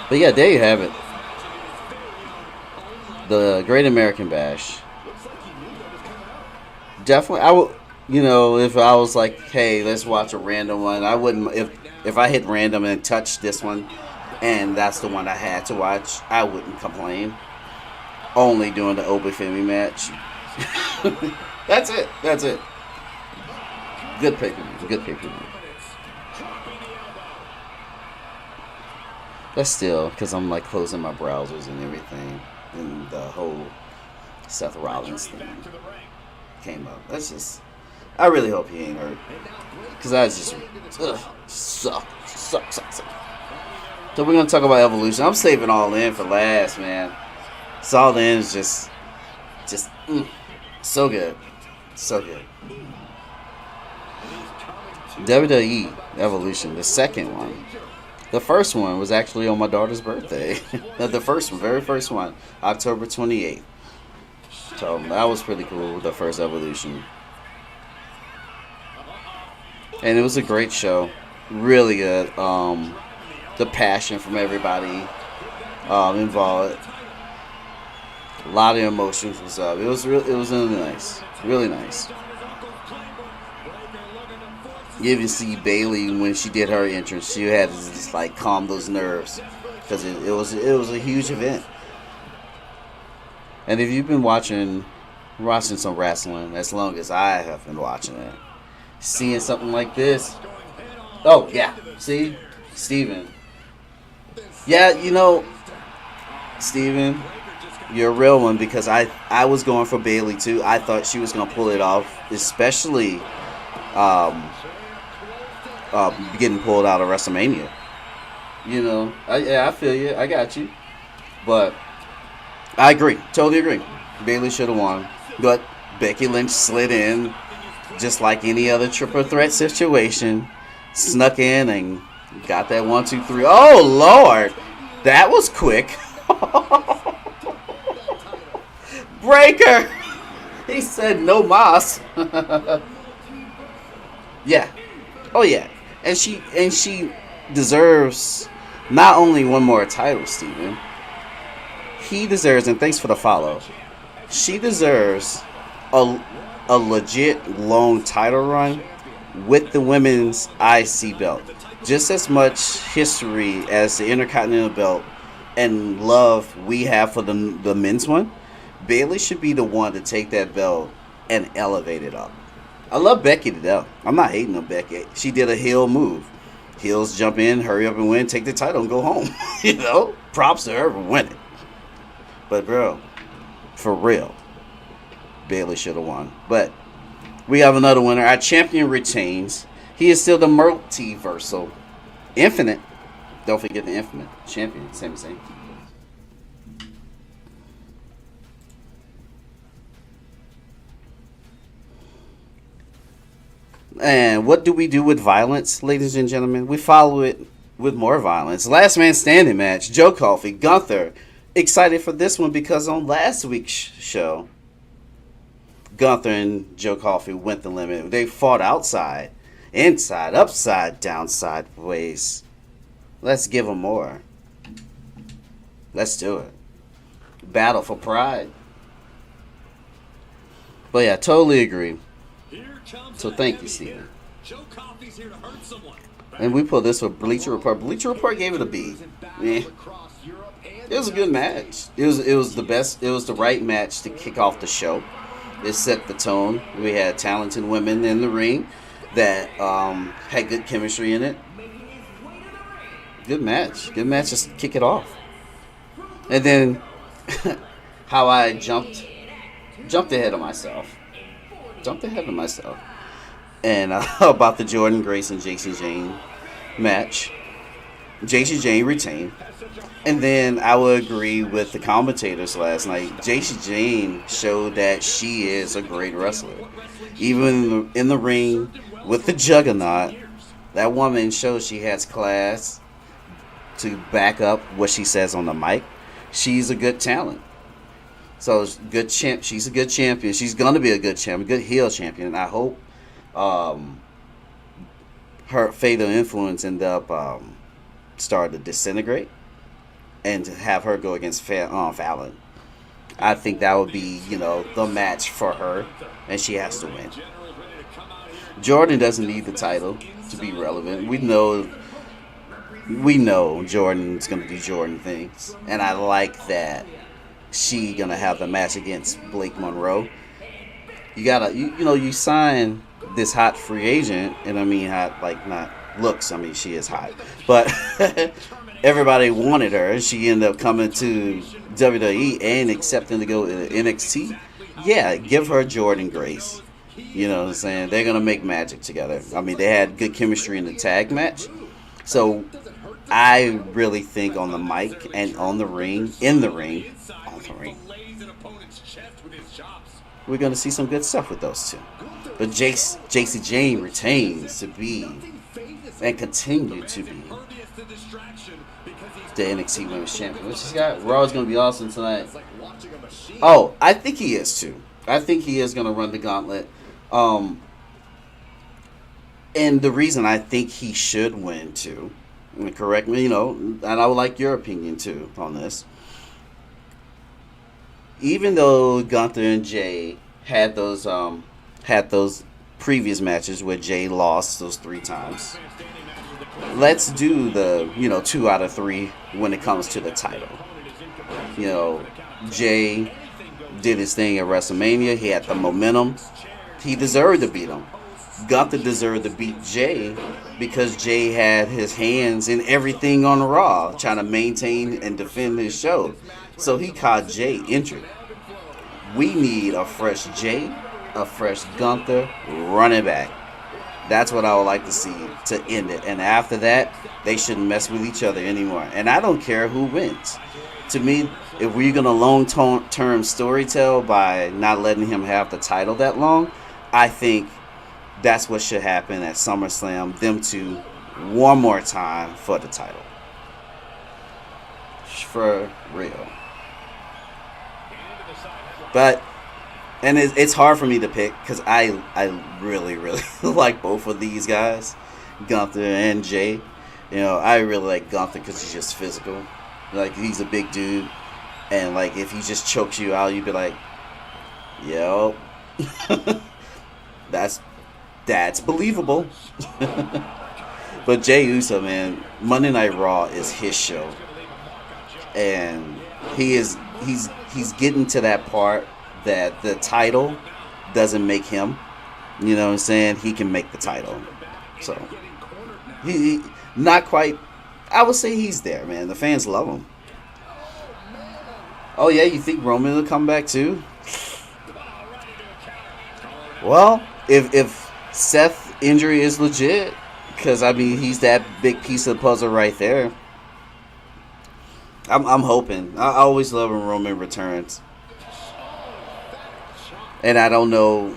But yeah, there you have it. The Great American Bash. Definitely, I would. If I was like, hey, let's watch a random one, I wouldn't. If I hit random and touch this one, and that's the one I had to watch, I wouldn't complain. Only doing the Obafemi match. That's it. Good pay-per-view. That's still, because I'm like closing my browsers and everything, and the whole Seth Rollins thing came up. That's just, I really hope he ain't hurt, because I just suck. So we're gonna talk about Evolution. I'm saving All In for last, man. So All In is just so good. WWE Evolution, the second one. The first one was actually on my daughter's birthday. Very first one, October 28th. So that was pretty cool, the first Evolution. And it was a great show. Really good. The passion from everybody involved. A lot of emotions was up. It was really nice. Really nice. You even see Bailey when she did her entrance. She had to just like calm those nerves because it was a huge event. And if you've been watching some wrestling as long as I have been watching it, seeing something like this. Oh yeah, see, Steven. Yeah, Steven, you're a real one because I was going for Bailey too. I thought she was gonna pull it off, especially getting pulled out of WrestleMania. You know, I feel you. I got you. But I agree. Totally agree. Bailey should have won. But Becky Lynch slid in just like any other triple threat situation. Snuck in and got that 1, 2, 3. Oh, Lord. That was quick. Breaker. He said no mas. Yeah. Oh yeah. And she deserves not only one more title, Steven. He deserves, and thanks for the follow. She deserves a legit long title run with the women's IC belt. Just as much history as the Intercontinental belt and love we have for the men's one, Bailey should be the one to take that belt and elevate it up. I love Becky to death. I'm not hating on Becky. She did a heel move. Heels jump in, hurry up and win, take the title and go home. You know? Props to her for winning. But bro, for real, Bailey should have won. But we have another winner. Our champion retains. He is still the multiversal, infinite. Don't forget the infinite champion. Same. And what do we do with violence, ladies and gentlemen? We follow it with more violence. Last man standing match. Joe Coffey, Gunther. Excited for this one because on last week's show, Gunther and Joe Coffey went the limit. They fought outside, inside, upside, down, sideways. Let's give them more. Let's do it. Battle for pride. But yeah, totally agree. So thank you, Steven. And we put this with Bleacher Report. Bleacher Report gave it a B. Yeah. It was a good match. It was the best. It was the right match to kick off the show. It set the tone. We had talented women in the ring that had good chemistry in it. Good match. Good match to kick it off. And then how I jumped ahead of myself. And about the Jordan Grace and Jacy Jayne match. Jacy Jayne retained. And then I would agree with the commentators last night. Jacy Jayne showed that she is a great wrestler. Even in the ring with the juggernaut, that woman shows she has class to back up what she says on the mic. She's a good talent. So good champ. She's a good champion. She's gonna be a good champion, good heel champion. And I hope her fatal influence end up start to disintegrate, and to have her go against Fallon. I think that would be, the match for her, and she has to win. Jordan doesn't need the title to be relevant. We know Jordan's gonna do Jordan things, and I like that she gonna have the match against Blake Monroe. You gotta, you sign this hot free agent, and I mean hot, like not looks. I mean she is hot, but everybody wanted her, and she ended up coming to WWE and accepting to go to NXT. Yeah, give her Jordan Grace. You know what I'm saying? They're gonna make magic together. I mean, they had good chemistry in the tag match, so I really think on the mic and on the ring, we're going to see some good stuff with those two. But Jacy Jayne retains to be and continue to be the NXT Women's Champion. What she's got? Raw's going to be awesome tonight. Oh, I think he is too. I think he is going to run the gauntlet. And the reason I think he should win too, correct me, and I would like your opinion too on this. Even though Gunther and Jay had those previous matches where Jay lost those 3 times, let's do the 2 out of 3 when it comes to the title. Jay did his thing at WrestleMania. He had the momentum. He deserved to beat him. Gunther deserved to beat Jay because Jay had his hands in everything on Raw, trying to maintain and defend his show. So he caught Jay injured. We need a fresh Jay, a fresh Gunther running back. That's what I would like to see to end it. And after that, they shouldn't mess with each other anymore. And I don't care who wins. To me, if we're going to long-term storytell by not letting him have the title that long, I think that's what should happen at SummerSlam. Them two, one more time for the title. For real. But, and it's hard for me to pick because I really, really like both of these guys, Gunther and Jay. You know, I really like Gunther because he's just physical. Like, he's a big dude. And, like, if he just chokes you out, you'd be like, yo, that's believable. But Jay Uso, man, Monday Night Raw is his show. And he's getting to that part that the title doesn't make him. You know what I'm saying? He can make the title. So, he not quite. I would say he's there, man. The fans love him. Oh, yeah? You think Roman will come back, too? Well, if Seth's injury is legit, because, I mean, he's that big piece of the puzzle right there. I'm hoping. I always love when Roman returns. And I don't know,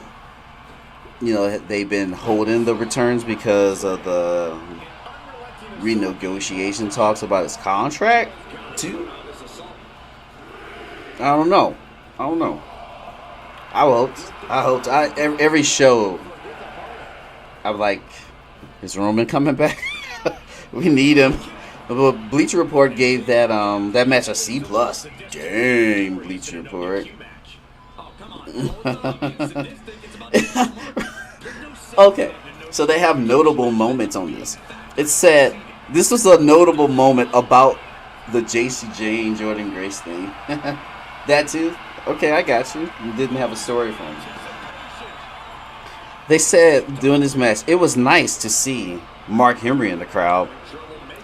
you know, they've been holding the returns because of the renegotiation talks about his contract, too. I don't know. I hoped. Every show, I'm like, is Roman coming back? We need him. But Bleacher Report gave that match a C+. Dang, Bleacher Report. Okay, so they have notable moments on this. It said this was a notable moment about the JC Jane Jordan Grace thing. That too? Okay, I got you. You didn't have a story for me. They said during this match, it was nice to see Mark Henry in the crowd.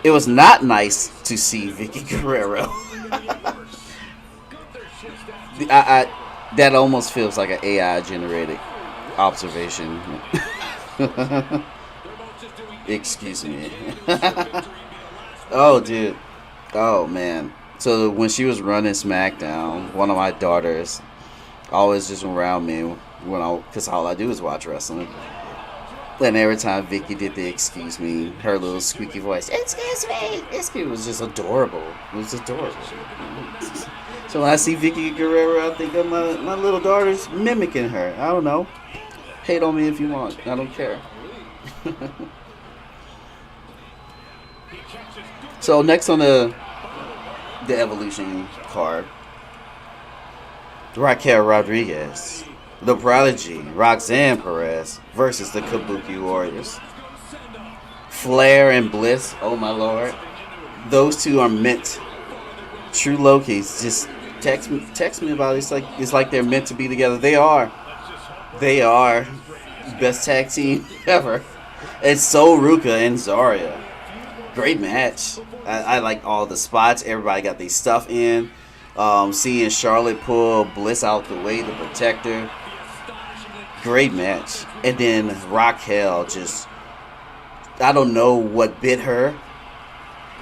It was not nice to see Vicky Guerrero. That almost feels like an AI generated observation. Excuse me. Oh, dude. Oh, man. So when she was running SmackDown, one of my daughters always just around me because all I do is watch wrestling. And every time Vicky did the excuse me, her little squeaky voice, excuse me, it was just adorable. It was adorable. So when I see Vicky Guerrero, I think of my little daughter's mimicking her. I don't know. Hate on me if you want. I don't care. So next on the Evolution card, Raquel Rodriguez, the Prodigy, Roxanne Perez versus the Kabuki Warriors. Flair and Bliss, oh my lord. Those two are meant. True Loki's just text me about it. It's like they're meant to be together. They are. Best tag team ever. It's So Ruka and Zarya. Great match. I like all the spots. Everybody got their stuff in. Seeing Charlotte pull Bliss out the way to protect her. Great match. And then Raquel just, I don't know what bit her,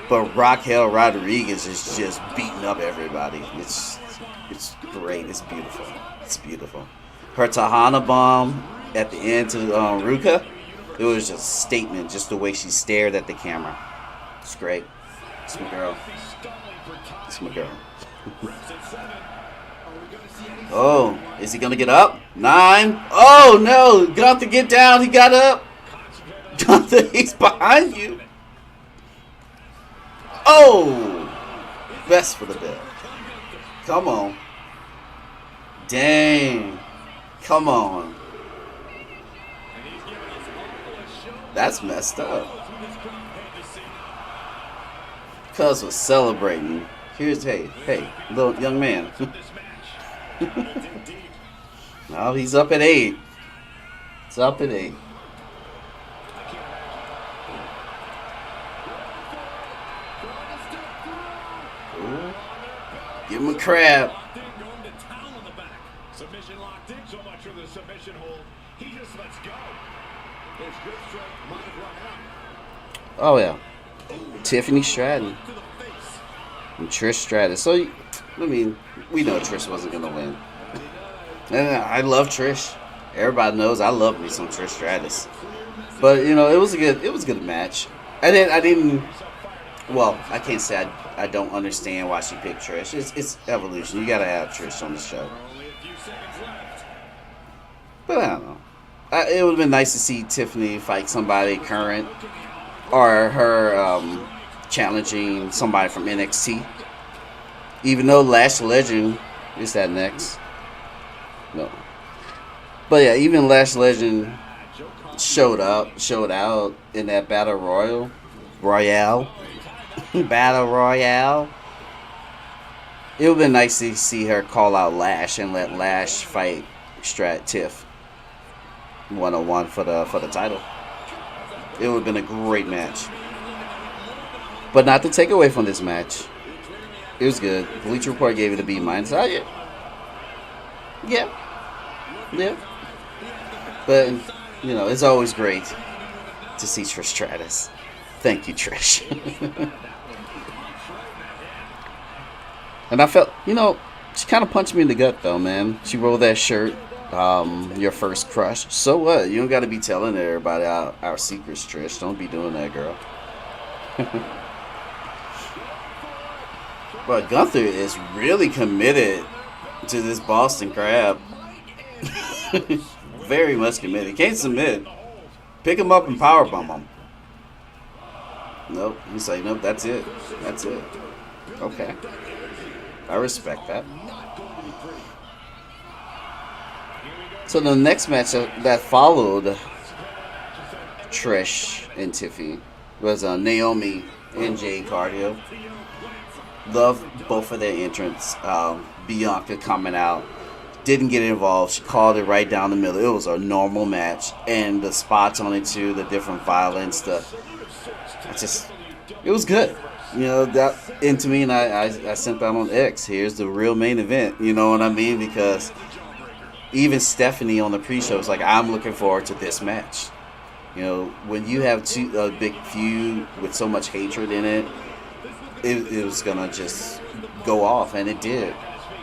but Raquel Rodriguez is just beating up everybody. It's great. It's beautiful. It's beautiful. Her Tahana bomb at the end to Ruka, it was just a statement, just the way she stared at the camera. It's great. It's my girl. It's my girl. Oh, is he gonna get up? 9. Oh no! Gunther, get down. He got up. Gunther, he's behind you. Oh, best for the bell. Come on. Dang. Come on. That's messed up. Cuz was celebrating. Hey, little young man. Now he's up at 8. It's up at 8. Ooh. Give him a crab. Submission locked in, so much for the submission hold. He just lets go. Oh yeah, Tiffany Stratton and Trish Stratus. So I mean, we know Trish wasn't gonna win, and I love Trish. Everybody knows I love me some Trish Stratus. But you know, it was a good match. I didn't. Well, I can't say I don't understand why she picked Trish. It's evolution. You gotta have Trish on the show. But I don't know. It would have been nice to see Tiffany fight somebody current, or her challenging somebody from NXT. Even though Lash Legend is that next. No. But yeah, even Lash Legend showed out in that Battle Royale. Battle Royale. It would have been nice to see her call out Lash and let Lash fight Tiff 101 for the title. It would have been a great match. But not to take away from this match. It was good. Bleacher Report gave it a B-. Oh, yeah. But, you know, it's always great to see Trish Stratus. Thank you, Trish. And I felt, you know, she kind of punched me in the gut, though, man. She wore that shirt, your first crush. So what? You don't got to be telling everybody our secrets, Trish. Don't be doing that, girl. But Gunther is really committed to this Boston Crab. Very much committed. Can't submit. Pick him up and powerbomb him. Nope. He's like, nope, that's it. That's it. Okay. I respect that. So the next match that followed Trish and Tiffy was Naomi and Jade Cargill. Love both of their entrants. Bianca coming out. Didn't get involved. She called it right down the middle. It was a normal match. And the spots on it too, the different violence, it was good. You know, that into me, and I sent that on X. Here's the real main event. You know what I mean? Because even Stephanie on the pre-show was like, I'm looking forward to this match. You know, when you have a big feud with so much hatred in it, it was gonna just go off, and it did.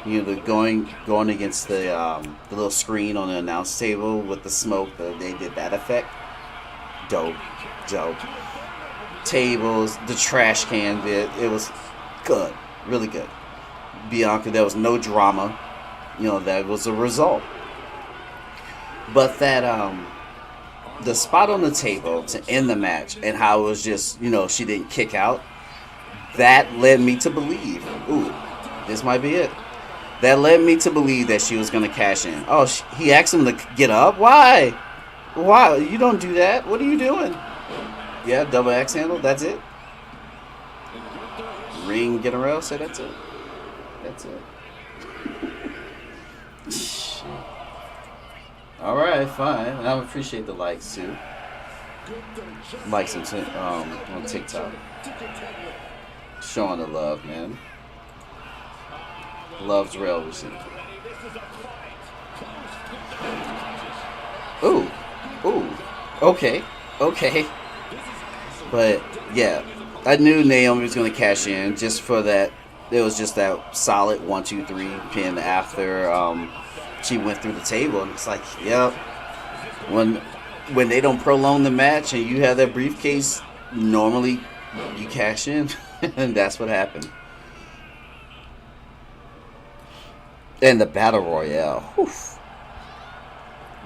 You know, going against the little screen on the announce table with the smoke, they did that effect. Dope. Tables, the trash can bit, it was good, really good. Bianca, there was no drama. You know, that was a result. But that the spot on the table to end the match and how it was just, you know, she didn't kick out, that led me to believe, ooh, this might be it. That led me to believe that she was going to cash in. Oh, he asked him to get up? Why? You don't do that. What are you doing? Yeah, double X handle. That's it. Ring, get around. Say that's it. That's it. All right, fine. And I appreciate the likes too. Likes on TikTok. Showing the love, man. Love's real receipt. Ooh. Okay. But yeah, I knew Naomi was going to cash in just for that. It was just that solid 1-2-3 pin after she went through the table, and it's like, yep. When they don't prolong the match and you have that briefcase, normally you cash in, and that's what happened. And the Battle Royale. Whew.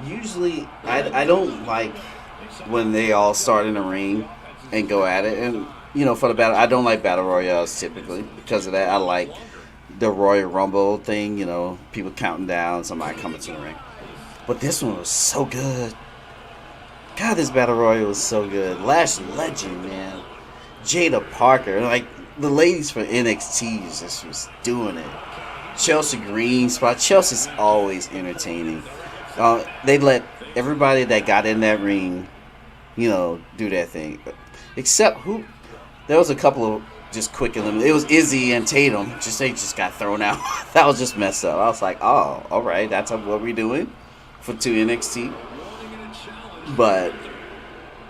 Usually, I don't like when they all start in the ring and go at it. And, you know, for the battle, I don't like Battle Royales typically. Because of that, I like the Royal Rumble thing, you know, people counting down, somebody coming to the ring. But this one was so good. God, this Battle Royale was so good. Lash Legend, man. Jada Parker. Like, the ladies for NXT just was doing it. Chelsea Green spot. Chelsea's always entertaining. They let everybody that got in that ring, you know, do that thing. Except who? There was a couple of just quick eliminations. It was Izzy and Tatum. They just got thrown out. That was just messed up. I was like, oh, all right, that's what we're doing for 2 NXT. But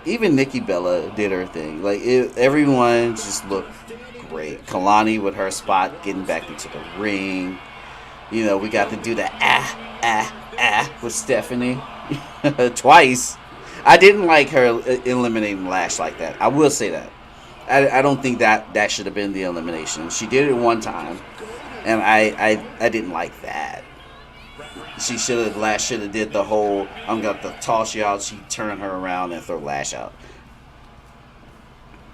even Nikki Bella did her thing. Like everyone just looked great. Kalani with her spot getting back into the ring. You know, we got to do the with Stephanie twice. I didn't like her eliminating Lash like that. I will say that. I don't think that should have been the elimination. She did it one time, and I didn't like that. Lash should have did the whole, I'm going to toss you out, she turn her around and throw Lash out.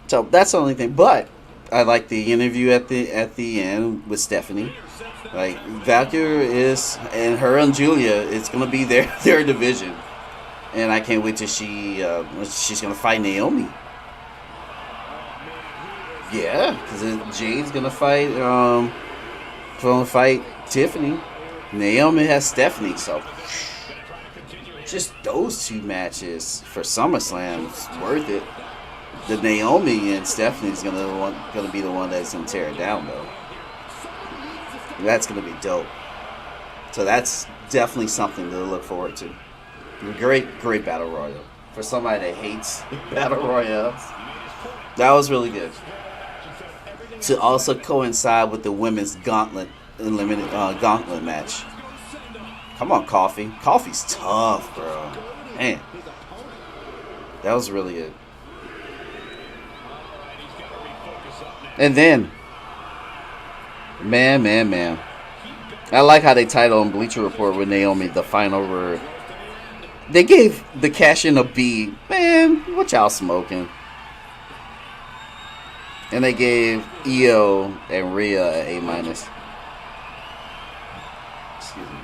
So that's the only thing. But I like the interview at the end with Stephanie. Like, Valkyrie is, and her and Julia, it's going to be their division. And I can't wait till she's going to fight Naomi. Yeah, because Jade's going to fight Tiffany. Naomi has Stephanie, so just those two matches for SummerSlam is worth it. The Naomi and Stephanie's gonna be the one that's gonna tear it down, though. That's gonna be dope. So that's definitely something to look forward to. Great battle royal for somebody that hates battle royals. That was really good. To also coincide with the women's gauntlet match. Come on, Coffee. Coffee's tough, bro. Man, that was really good. And then, man, I like how they title on Bleacher Report with Naomi the final word. They gave the cash in a B. Man, what y'all smoking? And they gave Io and Rhea an A-. Excuse me.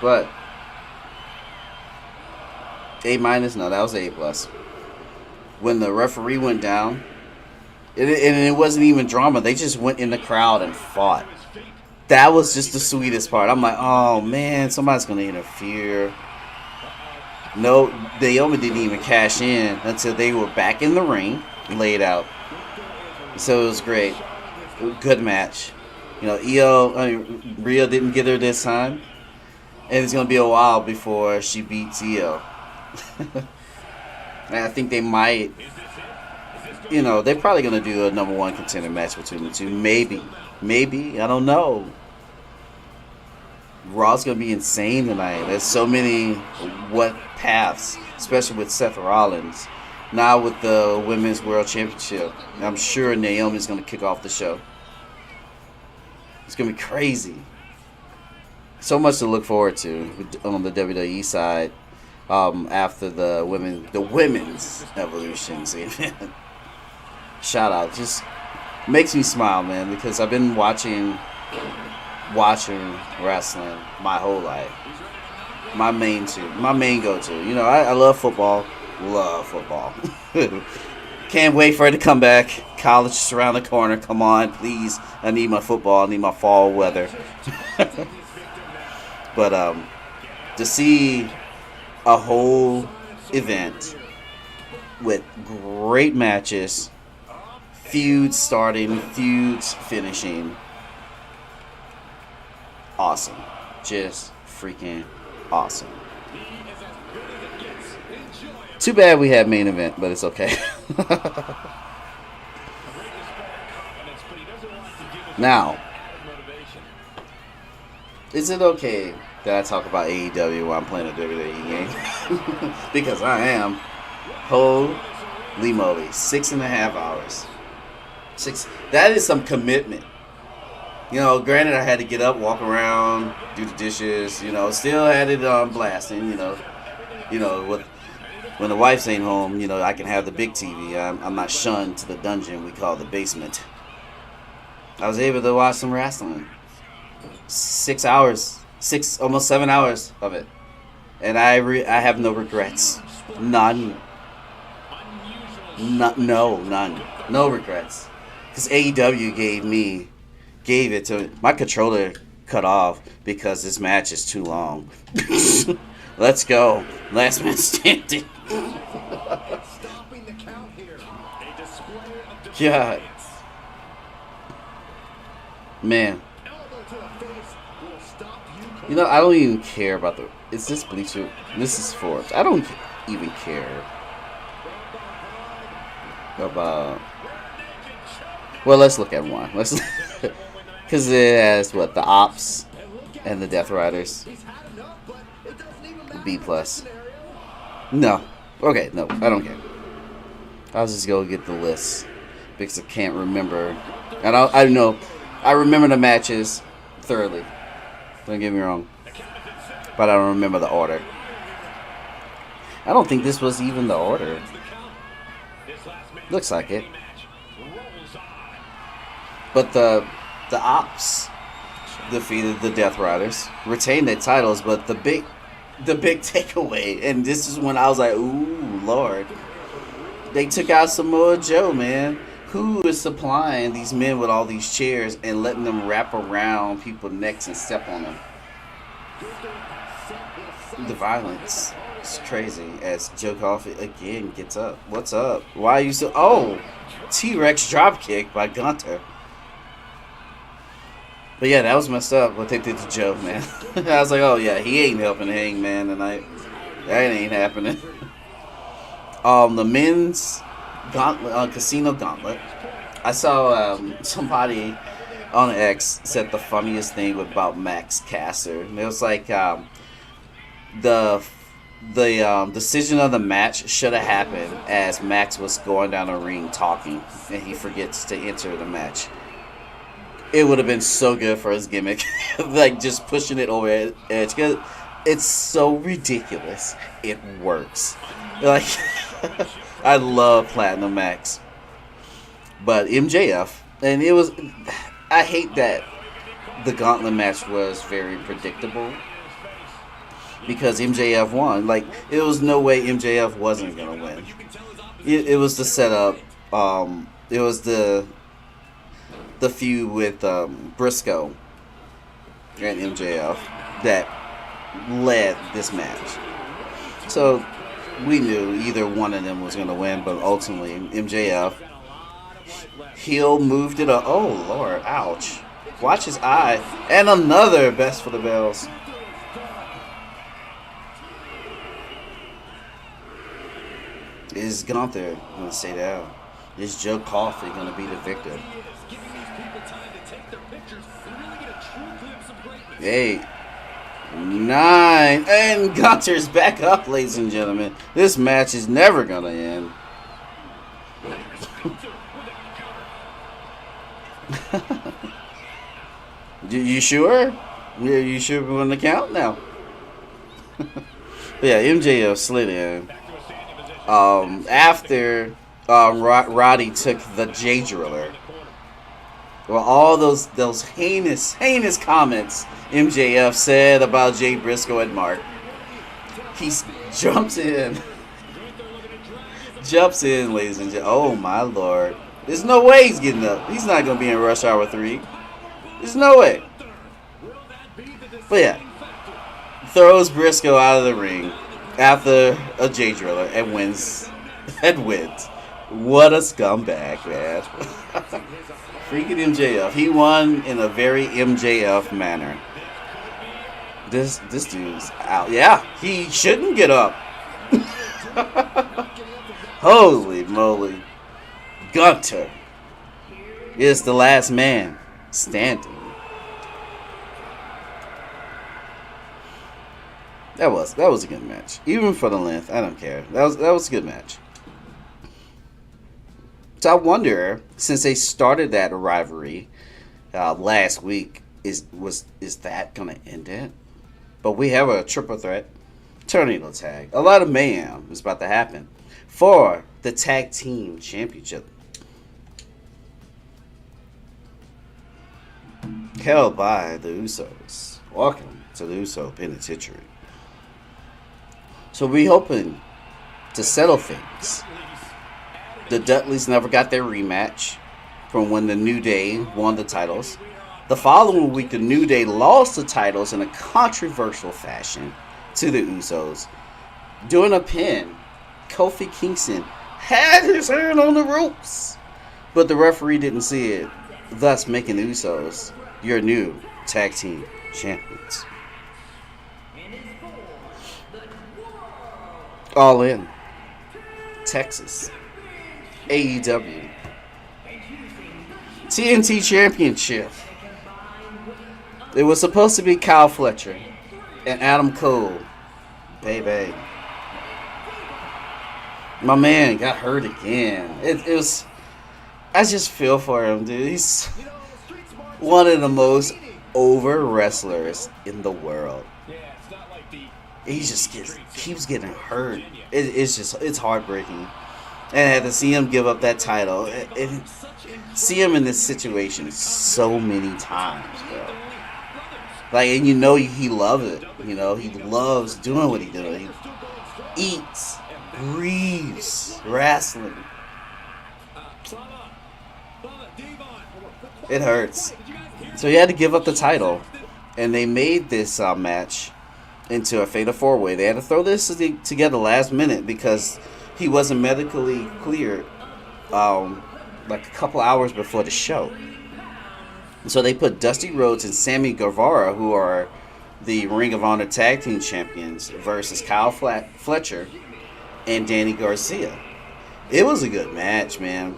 But A-, no, that was A+. When the referee went down, and it wasn't even drama. They just went in the crowd and fought. That was just the sweetest part. I'm like, oh man, somebody's gonna interfere. No, Naomi didn't even cash in until they were back in the ring, laid out. So it was great. Good match. You know, Rhea didn't get her this time. And it's going to be a while before she beats Io. And I think they might, you know, they're probably going to do a number one contender match between the two. Maybe. I don't know. Raw's going to be insane tonight. There's so many paths, especially with Seth Rollins. Now with the Women's World Championship, I'm sure Naomi's going to kick off the show. It's going to be crazy. So much to look forward to on the WWE side after the women's Evolutions event. Shout out, just makes me smile, man, because I've been watching wrestling my whole life. My main go-to. You know, I love football. Can't wait for it to come back. College is around the corner. Come on, please. I need my football. I need my fall weather. But to see a whole event with great matches, feuds starting, feuds finishing, awesome. Just freaking awesome. Too bad we had main event, but it's okay. Now, is it okay that I talk about AEW while I'm playing a WWE game? Because I am. Holy moly. 6.5 hours. That is some commitment. You know, granted I had to get up, walk around, do the dishes, you know, still had it blasting, you know, when the wife's ain't home, you know, I can have the big TV. I'm not shunned to the dungeon we call the basement. I was able to watch some wrestling. 6 hours, almost 7 hours of it, and I have no regrets, none, no regrets, because AEW gave it to me. My controller cut off because this match is too long. Let's go, last man standing. God, man. You know, I don't even care about is this Bleacher? This is Forbes. I don't even care. About, well, let's look at one. Let's because it has what, the Ops and the Death Riders. B plus. No. Okay, no, I don't care. I'll just go get the list because I can't remember. And I know I remember the matches thoroughly. Don't get me wrong, but I don't remember the order. I don't think this was even the order. Looks like it. But the Ops defeated the Death Riders, retained their titles, but the big takeaway, and this is when I was like, ooh, Lord. They took out Samoa Joe, man. Who is supplying these men with all these chairs and letting them wrap around people's necks and step on them? The violence is crazy as Joe Coffey again gets up. What's up? Why are you so... Oh! T-Rex dropkick by Gunter. But yeah, that was messed up what they did to Joe, man. I was like, oh yeah, he ain't helping Hangman tonight. That ain't happening. The men's gauntlet, casino gauntlet. I saw somebody on X said the funniest thing about Max Caster. And it was like the decision of the match should have happened as Max was going down the ring talking, and he forgets to enter the match. It would have been so good for his gimmick, like just pushing it over the edge. Cause it's so ridiculous. It works. Like, I love Platinum Max, but MJF, and it was. I hate that the Gauntlet match was very predictable because MJF won. Like, it was no way MJF wasn't gonna win. It was the setup. It was the feud with Briscoe and MJF that led this match. So we knew either one of them was going to win, but ultimately MJF, heel moved it up. Oh, Lord, ouch. Watch his eye. And another best for the bells. Is Gunther going to stay down? Is Joe Coffey going to be the victor? 8, 9, and Gunter's back up, ladies and gentlemen. This match is never gonna end. You sure? You sure we're on the count now? But yeah, MJF slid in. After Roddy took the J Driller. Well, all those heinous comments MJF said about Jay Briscoe and Mark. He jumps in, ladies and gentlemen. Oh my Lord! There's no way he's getting up. He's not gonna be in Rush Hour 3. There's no way. But yeah, throws Briscoe out of the ring after a J Driller and wins. What a scumbag, man. Freaking MJF. He won in a very MJF manner. This dude's out. Yeah, he shouldn't get up. Holy moly. Gunter is the last man standing. That was a good match. Even for the length, I don't care. That was a good match. So I wonder, since they started that rivalry last week, is that gonna end it? But we have a triple threat tornado tag. A lot of mayhem is about to happen for the tag team championship, held by the Usos. Welcome to the Uso Penitentiary. So we're hoping to settle things. The Dudleys never got their rematch from when the New Day won the titles. The following week, the New Day lost the titles in a controversial fashion to the Usos. During a pin, Kofi Kingston had his hand on the ropes, but the referee didn't see it, thus making the Usos your new tag team champions. All in Texas. AEW TNT Championship. It was supposed to be Kyle Fletcher and Adam Cole. Baby. My man got hurt again. It was... I just feel for him, dude. He's one of the most over wrestlers in the world. He just keeps getting hurt. It's heartbreaking. And I had to see him give up that title. See him in this situation so many times, bro. Like, and you know he loves it. You know, he loves doing what he does. He eats, breathes, wrestling. It hurts. So he had to give up the title. And they made this match into a fatal 4-way. They had to throw this together last minute because he wasn't medically cleared like a couple hours before the show. So they put Dusty Rhodes and Sammy Guevara, who are the Ring of Honor Tag Team Champions, versus Kyle Fletcher and Danny Garcia. It was a good match, man.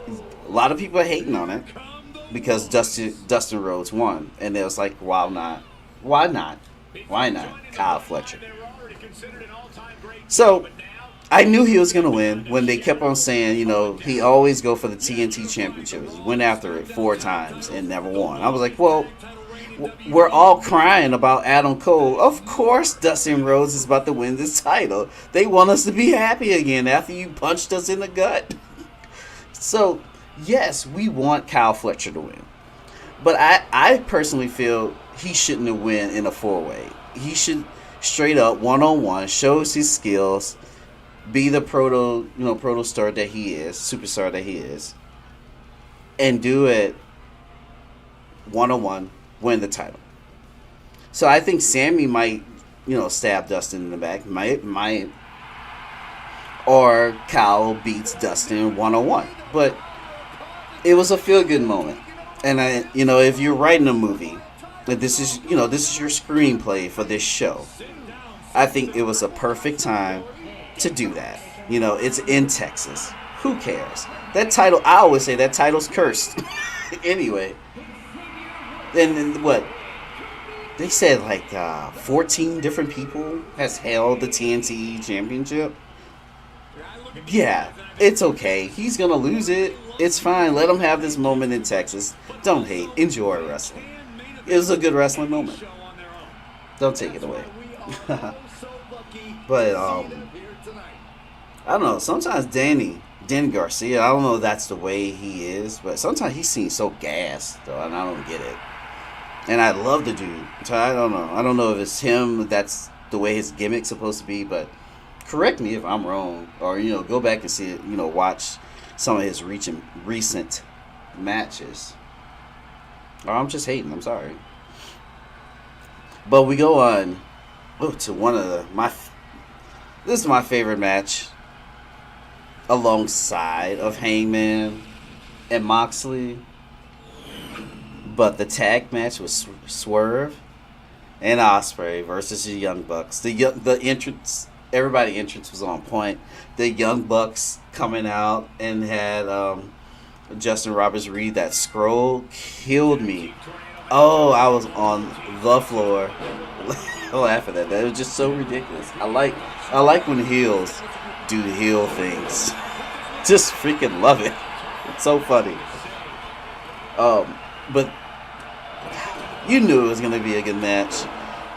A lot of people are hating on it because Dustin Rhodes won. And it was like, why not? Why not? Why not Kyle Fletcher? So I knew he was going to win when they kept on saying, you know, he always go for the TNT Championship. He went after it 4 times and never won. I was like, well, we're all crying about Adam Cole. Of course Dustin Rhodes is about to win this title. They want us to be happy again after you punched us in the gut. So, yes, we want Kyle Fletcher to win. But I personally feel he shouldn't have win in a 4-way. He should straight up one-on-one, shows his skills, be the proto star that he is, superstar that he is, and do it one-on-one, win the title. So I think Sammy might, stab Dustin in the back, might, or Kyle beats Dustin one-on-one. But it was a feel-good moment. And if you're writing a movie, this is your screenplay for this show, I think it was a perfect time to do that. It's in Texas. Who cares? That title, I always say that title's cursed. Anyway. Then what? They said like 14 different people has held the TNT Championship. Yeah, it's okay. He's going to lose it. It's fine. Let him have this moment in Texas. Don't hate. Enjoy wrestling. It was a good wrestling moment. Don't take it away. But, I don't know. Sometimes Danny Garcia, I don't know if that's the way he is, but sometimes he seems so gassed, though, and I don't get it. And I love the dude. So I don't know. I don't know if it's him, that's the way his gimmick's supposed to be, but correct me if I'm wrong. Or, go back and see it, watch some of his recent matches. Or I'm just hating. I'm sorry. But we go on to one of this is my favorite match alongside of Hangman and Moxley. But the tag match was Swerve and Ospreay versus the Young Bucks. The entrance, everybody entrance was on point. The Young Bucks coming out and had Justin Roberts read that scroll killed me. Oh, I was on the floor laughing at that. It was just so ridiculous. I like when heels do the heel things. Just freaking love it. It's so funny. But you knew it was gonna be a good match.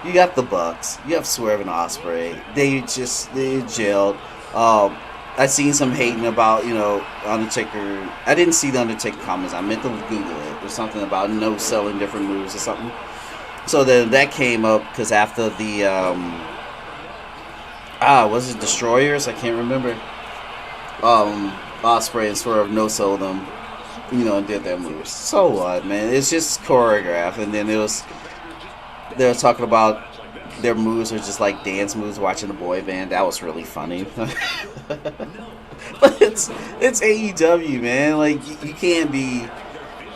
You got the Bucks. You have Swerve and Ospreay. They gelled. I seen some hating about, Undertaker. I didn't see the Undertaker comments. I meant to Google it. There's something about no selling different moves or something. So then that came up because after the was it Destroyers? I can't remember. Ospreay and Swerve no sold them, and did their moves. So what, man? It's just choreographed, and then they were talking about their moves are just like dance moves watching a boy band. That was really funny. But it's AEW, man. Like, you can't be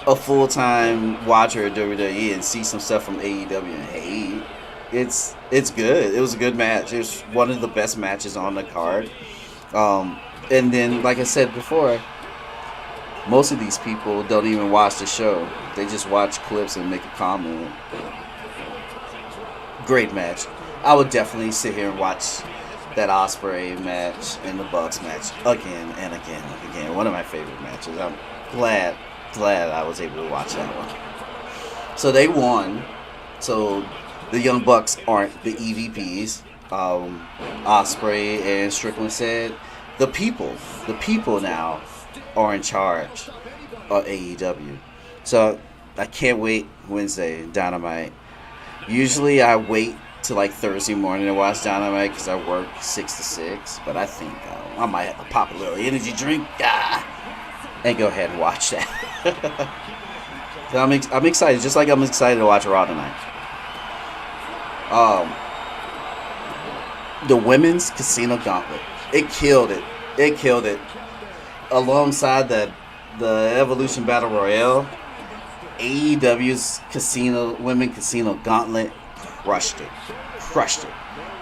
a full-time watcher of WWE and see some stuff from AEW and hate. It's good. It was a good match. It was one of the best matches on the card. And then, like I said before, most of these people don't even watch the show. They just watch clips and make a comment. Great match. I would definitely sit here and watch that Ospreay match and the Bucks match again and again and again. One of my favorite matches. I'm glad I was able to watch that one. So they won. So the Young Bucks aren't the EVPs. Ospreay and Strickland said the people now are in charge of AEW. So I can't wait Wednesday Dynamite. Usually I wait till like Thursday morning to watch Dynamite because I work 6 to 6. But I think I might have to pop a little energy drink and go ahead and watch that. So I'm excited, just like I'm excited to watch Raw tonight. The women's casino gauntlet, it killed it. Alongside the Evolution Battle Royale, AEW's women casino gauntlet crushed it.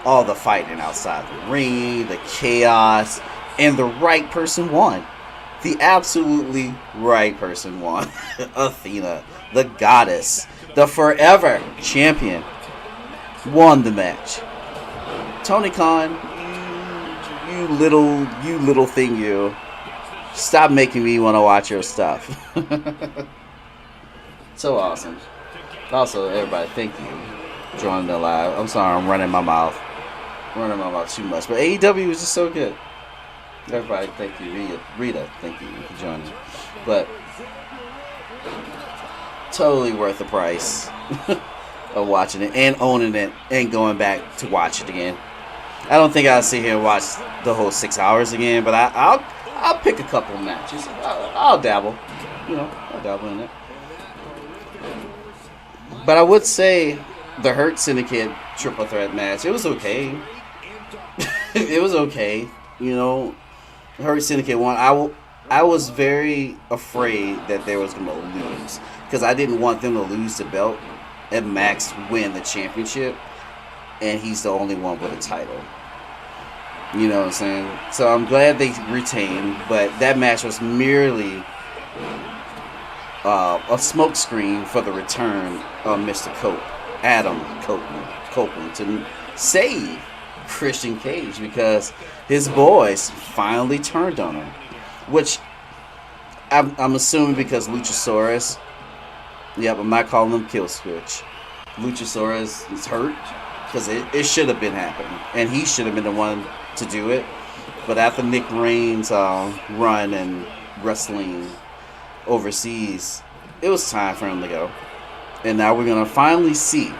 All the fighting outside the ring, the chaos, and the right person won. The absolutely right person won. Athena, the goddess, the forever champion, won the match. Tony Khan, you little thing, you. Stop making me want to watch your stuff. So awesome. Also, everybody, thank you for joining the live. I'm sorry, I'm running my mouth too much. But AEW was just so good. Everybody, thank you. Rita, thank you for joining. But totally worth the price of watching it and owning it and going back to watch it again. I don't think I'll sit here and watch the whole 6 hours again, but I'll pick a couple matches. I'll dabble. I'll dabble in it. But I would say the Hurt Syndicate triple threat match, it was okay. It was okay. Hurt Syndicate won. I was very afraid that they was going to lose because I didn't want them to lose the belt and Max win the championship, and he's the only one with a title. You know what I'm saying? So I'm glad they retained, but that match was merely a smokescreen for the return of Mr. Adam Copeland, to save Christian Cage because his boys finally turned on him, which I'm assuming because Luchasaurus. Yep, I'm not calling him Kill Switch. Luchasaurus is hurt because it should have been happening, and he should have been the one to do it. But after Nick Reigns' run and wrestling overseas, it was time for him to go. And now we're gonna finally see,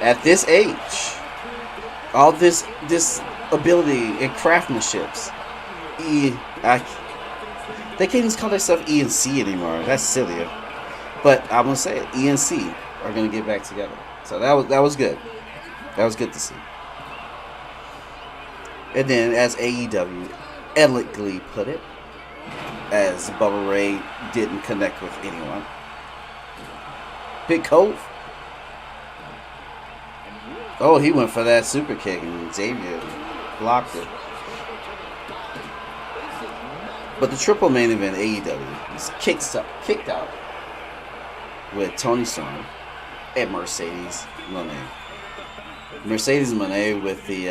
at this age, all this ability and craftsmanships. They can't even call themselves E and C anymore. That's silly. But I'm gonna say it. E and C are gonna get back together. So that was good. That was good to see. And then, as AEW elegantly put it, as Bubba Ray didn't connect with anyone, Big Cove. Oh, he went for that super kick and Xavier blocked it. But the triple main event AEW was kicked out with Tony Storm and Mercedes Moné. Mercedes Moné with the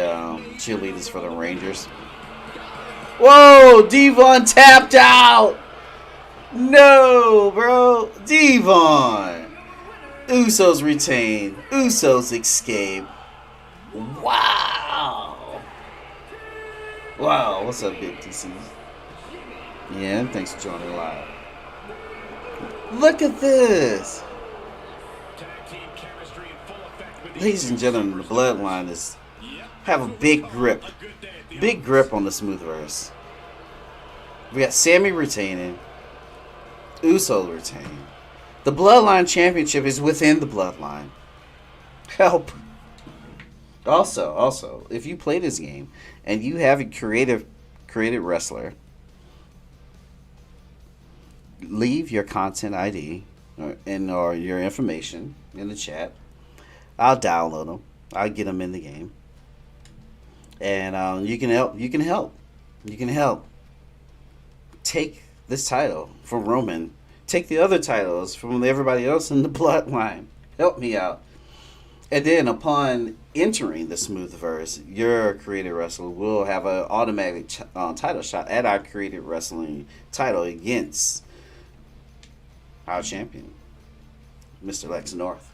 cheerleaders for the Rangers. Whoa, Devon tapped out. No, bro. Devon. Usos retain. Usos escape. Wow. Wow, what's up, Big TC? Yeah, thanks for joining live. Look at this. Ladies and gentlemen, the Bloodline have a big grip on the Smoothverse. We got Sammy retaining, Uso retaining. The Bloodline Championship is within the Bloodline. Help. Also, if you play this game and you have a created wrestler, leave your content ID or your information in the chat. I'll download them. I'll get them in the game, and you can help. You can help. Take this title from Roman. Take the other titles from everybody else in the bloodline. Help me out. And then upon entering the Smoothverse, your creative wrestler will have an automatic title shot at our creative wrestling title against our champion, Mr. Lex North.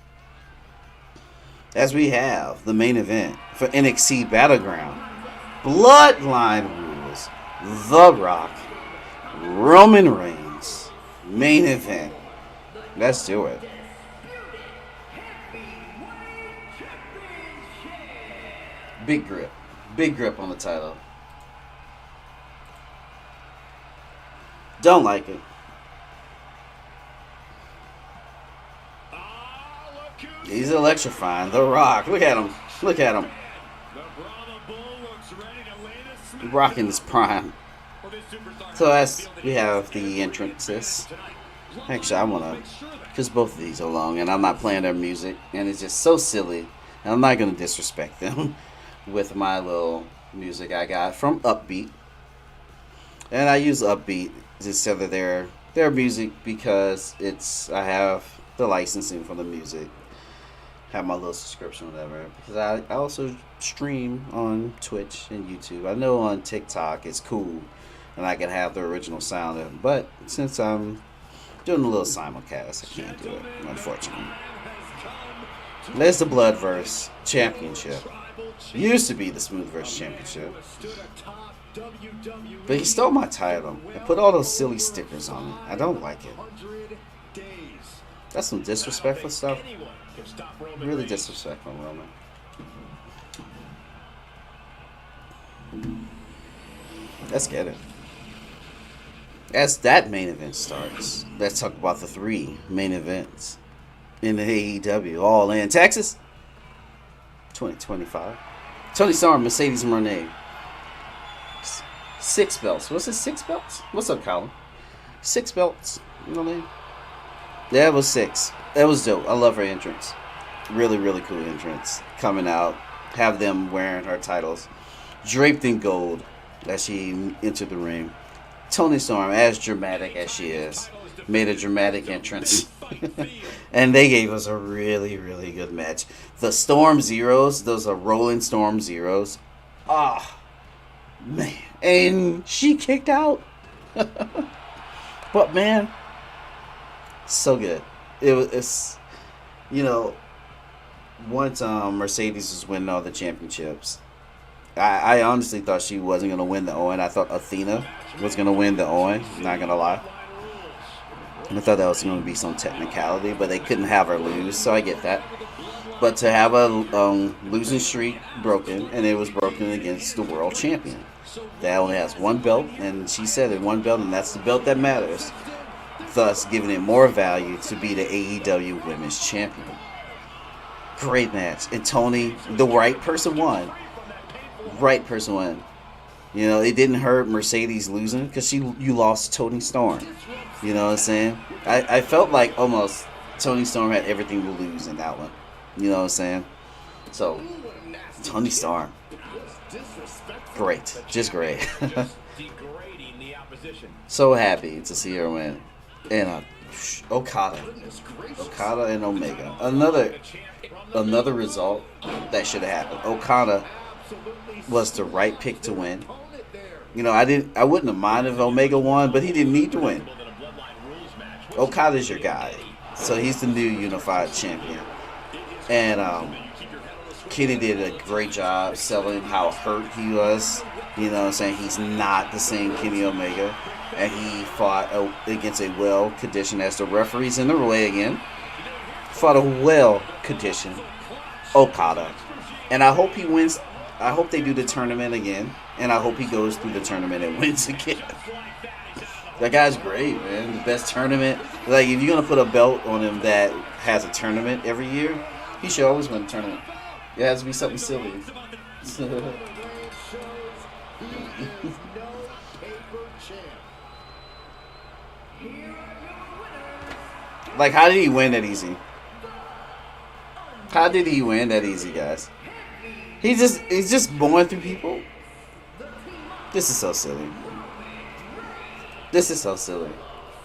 As we have the main event for NXT Battleground, Bloodline Rules, The Rock, Roman Reigns, main event. Let's do it. Big grip on the title. Don't like it. He's electrifying. The Rock. Look at him. Look at him. Rocking his prime. So as we have the entrances. Actually, I want to, because both of these are long, and I'm not playing their music, and it's just so silly. And I'm not going to disrespect them with my little music I got from Upbeat. And I use Upbeat instead of their music because I have the licensing for the music. Have my little subscription, whatever. Because I also stream on Twitch and YouTube. I know on TikTok it's cool, and I can have the original sound. But since I'm doing a little simulcast, I can't do it, unfortunately. There's the Bloodverse Championship. Used to be the Smoothverse Championship. But he stole my title and put all those silly stickers on it. I don't like it. That's some disrespectful stuff. Really disrespectful, Roman. Let's get it. As that main event starts, let's talk about the 3 main events in the AEW All In Texas 2025. Tony Storm, Mercedes Moné. 6 belts. Was it 6 belts? What's up, Colin? 6 belts. You know what I mean? Yeah, it was 6. That was dope. I love her entrance. Really, really cool entrance. Coming out. Have them wearing her titles. Draped in gold as she entered the ring. Tony Storm, as dramatic as she is, made a dramatic entrance. And they gave us a really, really good match. The Storm Zeros, those are Rolling Storm Zeros. Ah, man. And she kicked out. But, man, so good. It's once Mercedes was winning all the championships, I honestly thought she wasn't going to win the Owen. I thought Athena was going to win the Owen, not going to lie. And I thought that was going to be some technicality, but they couldn't have her lose, so I get that. But to have a losing streak broken, and it was broken against the world champion. That only has 1 belt, and she said it, 1 belt, and that's the belt that matters. Thus, giving it more value to be the AEW Women's Champion. Great match. And Tony, the right person won. Right person won. You know, it didn't hurt Mercedes losing because you lost Tony Storm. You know what I'm saying? I felt like almost Tony Storm had everything to lose in that one. You know what I'm saying? So, Tony Storm. Great. Just great. So happy to see her win. And Okada and Omega. Another result that should have happened. Okada was the right pick to win. You know, I wouldn't have minded if Omega won, but he didn't need to win. Okada's your guy. So he's the new unified champion. And Kenny did a great job selling how hurt he was. You know what I'm saying? He's not the same Kenny Omega. And he fought against a well-conditioned, as the referee's in the way again, fought a well-conditioned Okada. And I hope he wins. I hope they do the tournament again. And I hope he goes through the tournament and wins again. That guy's great, man. The best tournament. Like, if you're going to put a belt on him that has a tournament every year, he should always win a tournament. It has to be something silly. Like, how did he win that easy? How did he win that easy, guys? He's just going through people. This is so silly. This is so silly.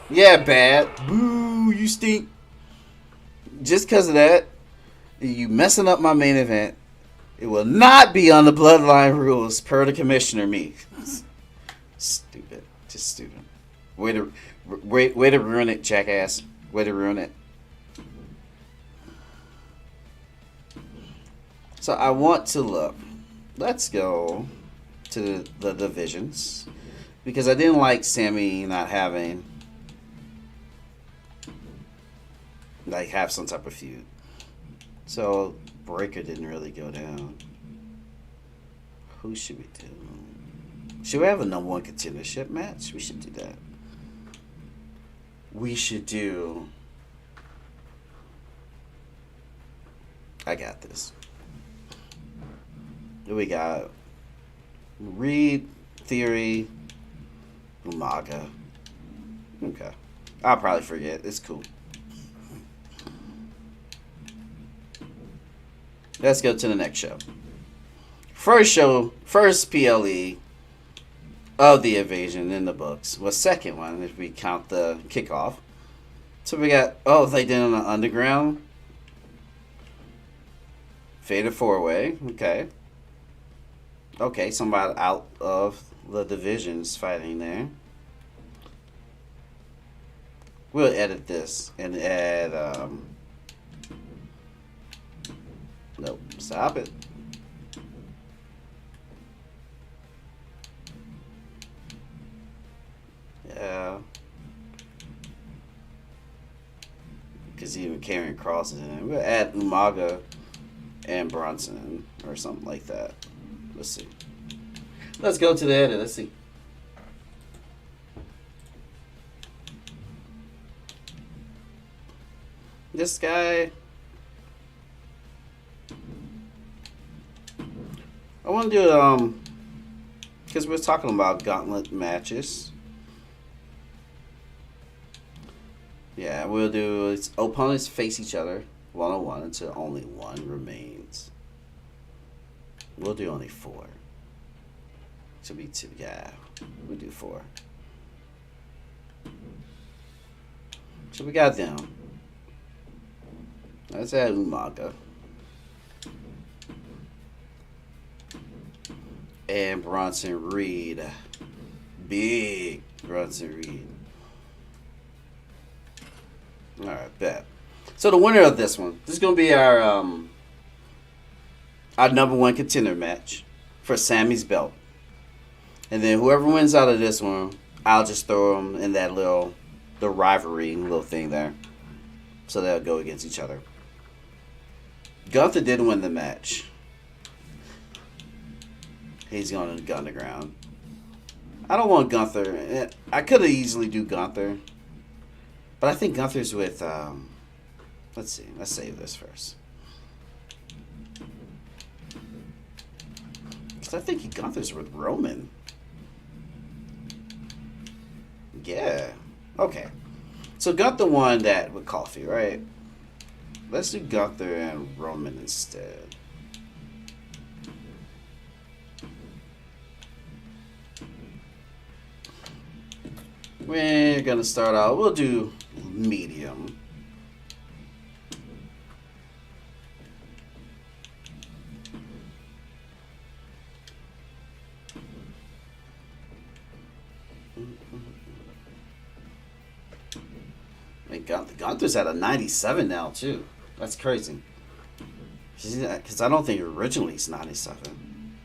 Yeah, bad. Boo, you stink. Just because of that, you messing up my main event. It will not be on the bloodline rules per the commissioner me. Stupid. Just stupid. Way to ruin it, jackass. Way to ruin it. So I want to look. Let's go to the divisions. Because I didn't like Sammy not having have some type of feud. So Breaker didn't really go down. Who should we do? Should we have a number one contendership match? We should do that. We should do. I got this. We got Reed, Theory, Umaga. Okay. I'll probably forget. It's cool. Let's go to the next show. First PLE of the invasion in the books was second one if we count the kickoff. So we got, they did on the underground. Fatal 4-way. Okay. Okay, somebody out of the divisions fighting there. We'll edit this and add, nope, stop it. Yeah. Because even carrying crosses in it. We'll add Umaga and Bronson or something like that. Let's see. Let's go to the edit. Let's see. This guy. I want to do because we're talking about gauntlet matches. Yeah, we'll do opponents face each other 1-on-1 until only one remains. We'll do only 4. Should be 2. Yeah, we'll do 4. So we got them. Let's add Umaga. And Bronson Reed. Big Bronson Reed. Alright, bet. So the winner of this one, this is going to be our number one contender match for Sammy's belt. And then whoever wins out of this one, I'll just throw them in that the rivalry little thing there. So they'll go against each other. Gunther did win the match. He's going to the underground. I don't want Gunther. I could have easily do Gunther. But I think Gunther's with, let's see. Let's save this first. Because I think Gunther's with Roman. Yeah. Okay. So Gunther won that with Coffee, right? Let's do Gunther and Roman instead. We're going to start out. We'll do medium. Gunther's at a 97 now, too. That's crazy. Because I don't think originally it's 97.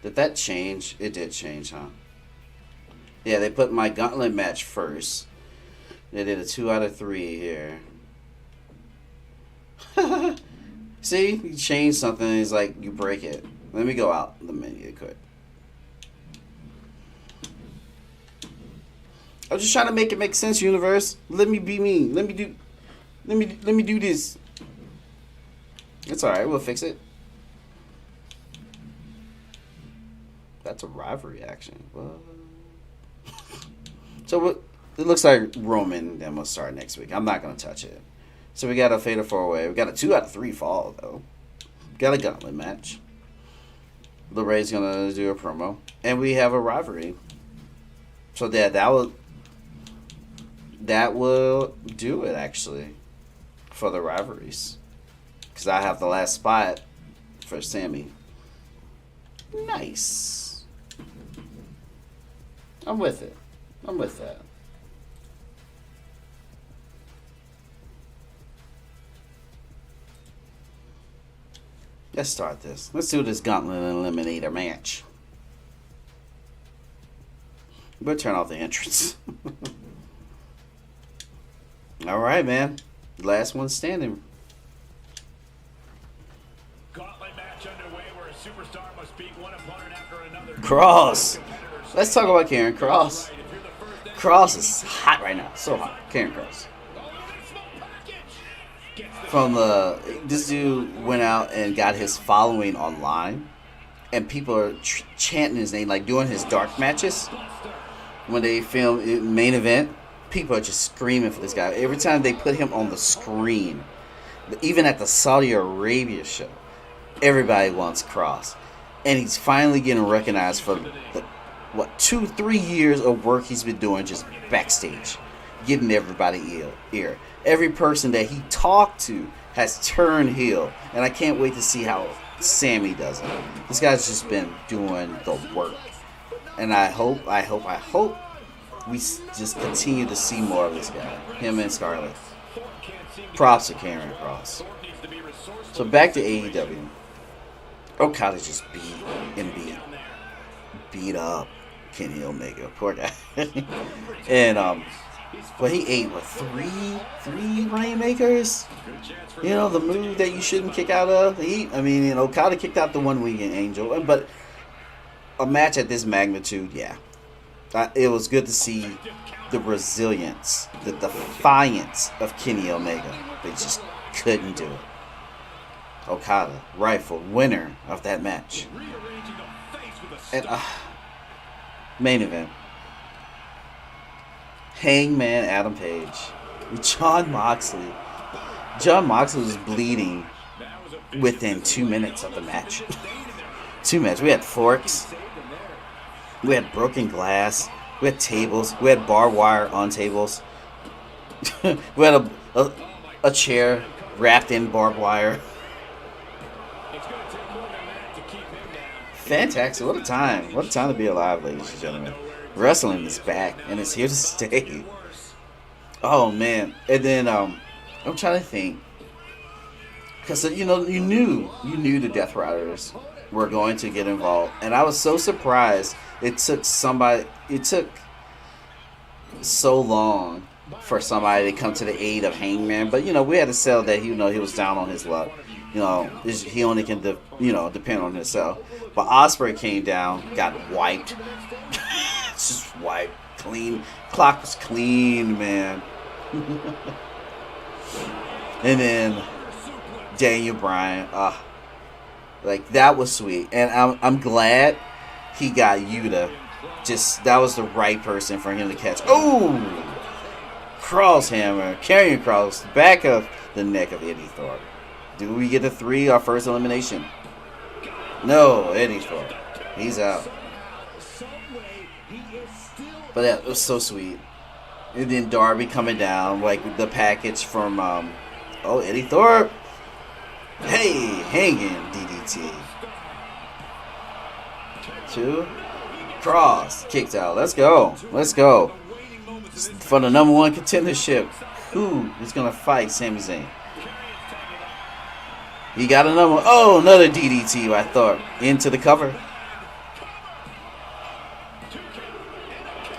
Did that change? It did change, huh? Yeah, they put my gauntlet match first. They did a 2 out of 3 here. See? You change something, it's like you break it. Let me go out the menu quick. I'm just trying to make it make sense, universe. Let me be me. Let me do this. It's alright, we'll fix it. That's a rivalry action. What? So it looks like Roman then will start next week. I'm not gonna touch it. So we got a fatal 4-way. We got a 2 out of 3 fall though. Got a gauntlet match. LeRay's gonna do a promo, and we have a rivalry. So that will do it actually for the rivalries, because I have the last spot for Sammy. Nice. I'm with it. I'm with that. Let's start this. Let's do this Gauntlet Eliminator match. We'll turn off the entrance. All right, man. Last one standing. Gauntlet match underway where a superstar must beat one opponent after another. Cross. Let's talk about Karen Cross. Cross is hot right now. So hot. Karen Cross. From this dude went out and got his following online, and people are chanting his name, like doing his dark matches. When they film main event, people are just screaming for this guy. Every time they put him on the screen, even at the Saudi Arabia show, everybody wants Cross. And he's finally getting recognized for the 2-3 years of work he's been doing just backstage, getting everybody ear. Every person that he talked to has turned heel, and I can't wait to see how Sammy does it. This guy's just been doing the work, and I hope we just continue to see more of this guy, him and Scarlett. Props to Karen Cross. So back to AEW. Okada just beat up Kenny Omega, poor guy. And but he ate three rainmakers. You know, the move that you shouldn't kick out of. Okada kicked out the one-winged angel, but a match at this magnitude, yeah. It was good to see the resilience, the defiance of Kenny Omega. They just couldn't do it. Okada, rightful winner of that match. And main event. Hangman Adam Page. Jon Moxley. Jon Moxley was bleeding within 2 minutes of the match. 2 minutes. We had forks. We had broken glass. We had tables. We had barbed wire on tables. We had a chair wrapped in barbed wire. Fantastic. What a time. What a time to be alive, ladies and gentlemen. Wrestling is back, and it's here to stay. Oh, man. And then, I'm trying to think. Because, you knew the Death Riders were going to get involved. And I was so surprised it took so long for somebody to come to the aid of Hangman. But, we had to sell that, he was down on his luck. He only can, depend on himself. But Ospreay came down, got wiped. Just wiped. Clean. Clock was clean, man. And then Daniel Bryan. That was sweet. And I'm glad he got Yuta. That was the right person for him to catch. Oh! Cross hammer. Carrying cross. Back of the neck of Eddie Thorpe. Do we get a 3, our first elimination? No, Eddie Thorpe. He's out. But that was so sweet. And then Darby coming down, like the package from, Eddie Thorpe. Hey, hanging DDT. 2. Cross. Kicked out. Let's go. For the number 1 contendership. Who is going to fight Sami Zayn? He got another one. Oh, another DDT by Thorpe. Into the cover.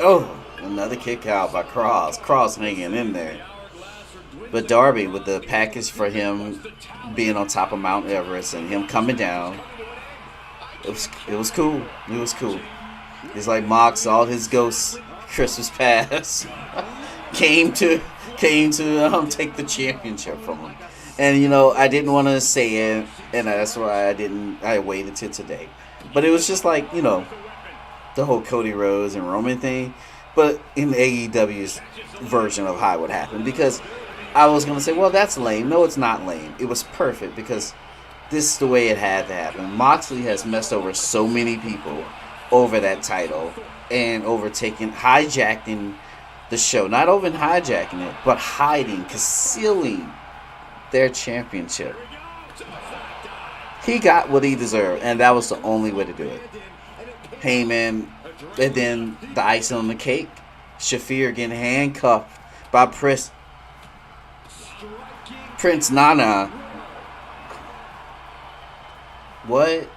Oh, another kick out by Cross. Cross hanging in there. But Darby with the package for him being on top of Mount Everest and him coming down. It was cool. It was cool. It's like Mox, all his ghosts, Christmas past, came to take the championship from him. And I didn't want to say it, and that's why I waited till today. But it was just like, the whole Cody Rhodes and Roman thing, but in AEW's version of how it would happen. Because I was going to say, well, that's lame. No, it's not lame. It was perfect because this is the way it had to happen. Moxley has messed over so many people over that title and hijacking the show. Not even hijacking it, but hiding, concealing their championship. He got what he deserved, and that was the only way to do it. Heyman, and then the icing on the cake, Shafir getting handcuffed by Prince Nana. What?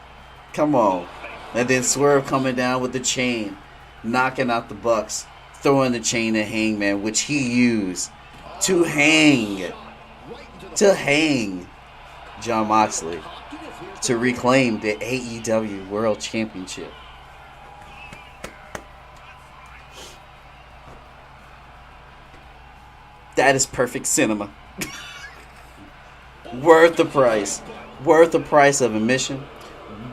Come on. And then Swerve coming down with the chain, knocking out the Bucks, throwing the chain at Hangman, which he used to hang Jon Moxley to reclaim the AEW World Championship. That is perfect cinema. Worth the price. Worth the price of admission.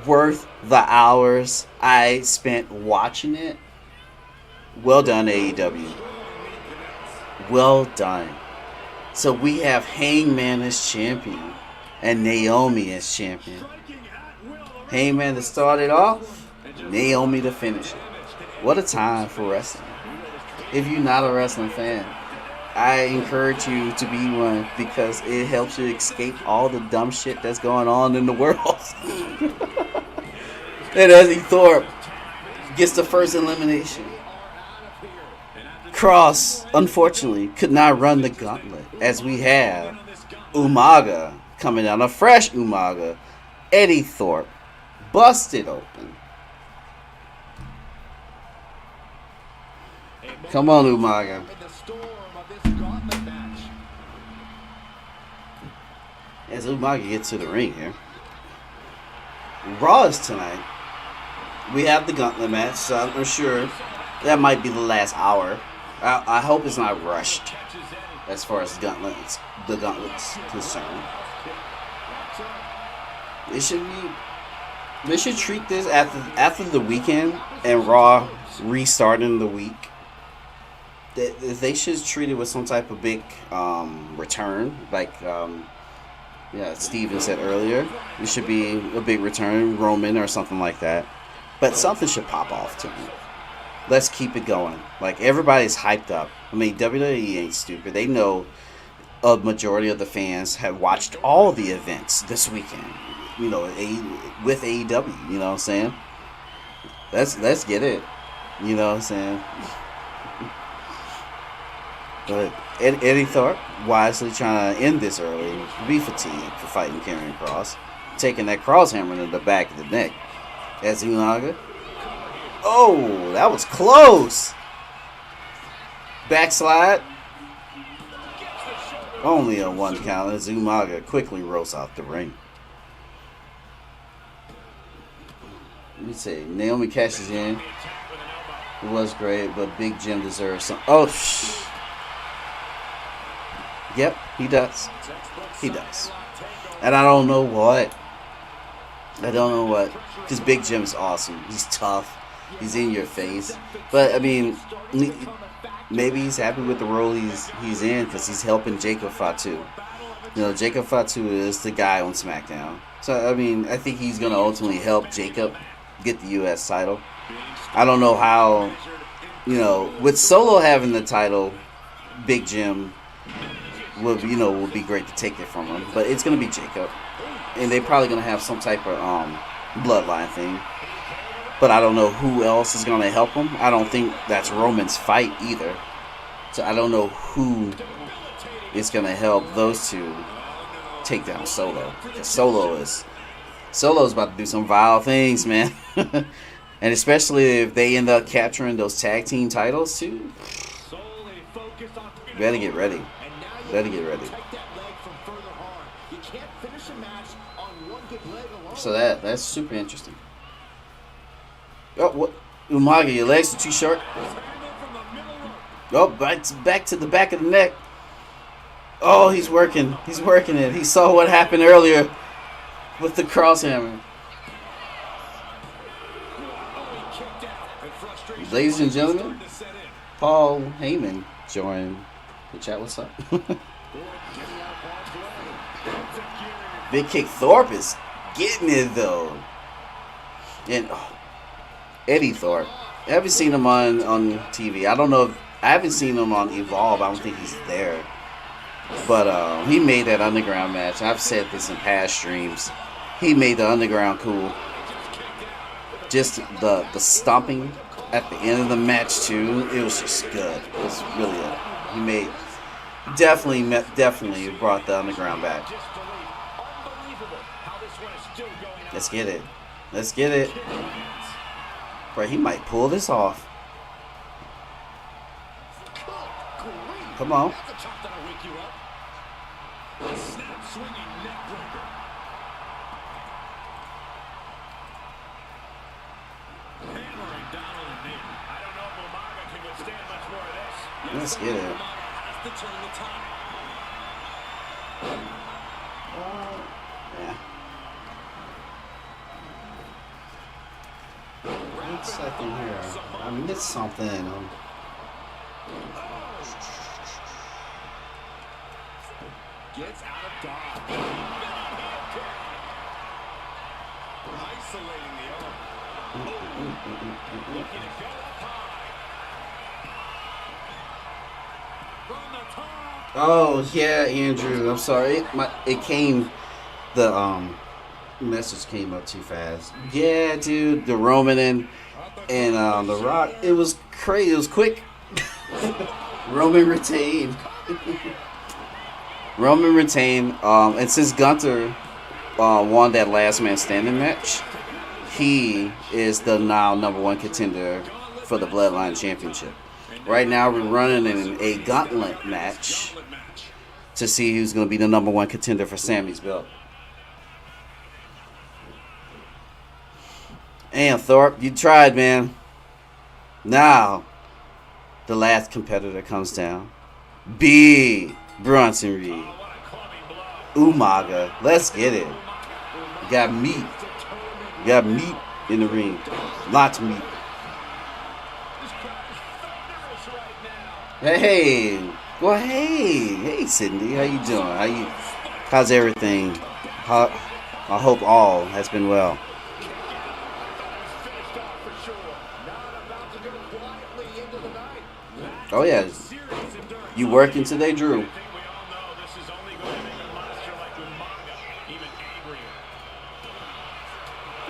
Worth the hours I spent watching it. Well done, AEW. Well done. So we have Hangman as champion and Naomi as champion. Hangman to start it off, Naomi to finish it. What a time for wrestling. If you're not a wrestling fan, I encourage you to be one because it helps you escape all the dumb shit that's going on in the world. And Eddie Thorpe gets the first elimination. Cross, unfortunately, could not run the gauntlet as we have Umaga coming down, a fresh Umaga. Eddie Thorpe busted open. Come on, Umaga. As Umaga gets to the ring here. Raw is tonight. We have the gauntlet match, so I'm sure that might be the last hour. I hope it's not rushed as far as the gauntlet's concerned. They should treat this after the weekend and Raw restarting the week. They should treat it with some type of big return, like Steven said earlier. It should be a big return, Roman or something like that. But something should pop off to me. Let's keep it going. Like, everybody's hyped up. I mean, WWE ain't stupid. They know a majority of the fans have watched all the events this weekend. You know, with AEW. You know what I'm saying? Let's get it. You know what I'm saying? But Eddie Thorpe wisely trying to end this early. Be fatigued for fighting Karrion Kross. Taking that cross hammer in the back of the neck. As Umaga. Oh, that was close. Backslide. Only a one count as Umaga quickly rolls out the ring. Let me see. Naomi cashes in. It was great, but Big Jim deserves some. Oh, yep, he does. He does. And I don't know what. Because Big Jim is awesome. He's tough. He's in your face. But, I mean, maybe he's happy with the role he's in because he's helping Jacob Fatu. You know, Jacob Fatu is the guy on SmackDown. So, I mean, I think he's going to ultimately help Jacob get the U.S. title. I don't know how, you know, with Solo having the title, Big Jim will be great to take it from him. But it's going to be Jacob. And they're probably going to have some type of bloodline thing. But I don't know who else is going to help him. I don't think that's Roman's fight either. So I don't know who is going to help those two take down Solo. Because Solo's about to do some vile things, man. And especially if they end up capturing those tag team titles too. Better get ready. So that's super interesting. Oh, what? Umaga, your legs are too short. Oh, back to the back of the neck. Oh, he's working it. He saw what happened earlier with the crosshammer. Ladies and gentlemen, Paul Heyman joined the chat. What's up? Big Kick Thorpe is getting it though. And Eddie Thorpe. I haven't seen him on TV. I don't know if I haven't seen him on Evolve. I don't think he's there. But he made that underground match. I've said this in past streams. He made the underground cool. Just the stomping at the end of the match too. It was just good. It was really good. He made definitely brought the underground back. Let's get it. Let's get it. Bro, he might pull this off. Come on. Let's get it. Yeah. 1 second here. I missed something. Gets out of dodge. Isolating the arm. Looking to go up high. From the top. Oh yeah, Andrew. I'm sorry. It came. The message came up too fast. Yeah, dude. The Roman and the Rock. It was crazy. It was quick. Roman retained. Roman retained. And since Gunther won that last man standing match, he is the now #1 contender for the Bloodline Championship. Right now, we're running in a gauntlet match to see who's going to be the #1 contender for Sammy's belt. And Thorpe, you tried, man. Now, the last competitor comes down. B. Bronson Reed. Umaga. Let's get it. You got meat. You got meat in the ring. Lots of meat. Hey. Well, hey, Cindy. How you doing? How's everything? I hope all has been well. Oh yeah, you working today, Drew?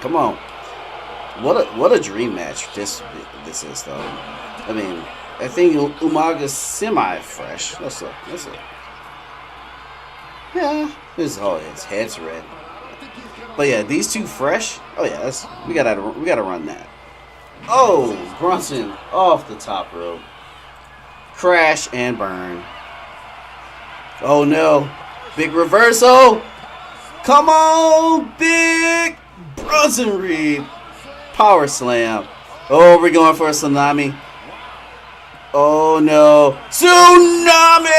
Come on, what a dream match this is though. I mean, I think Umaga's semi-fresh. Let's look. Yeah, his head's red. But yeah, these two fresh. Oh yeah, we gotta run that. Oh, Bronson off the top rope. Crash and burn. Oh no. Big reversal. Come on, big Bronson Reed. Power slam. Oh, we're going for a tsunami. Oh no. Tsunami!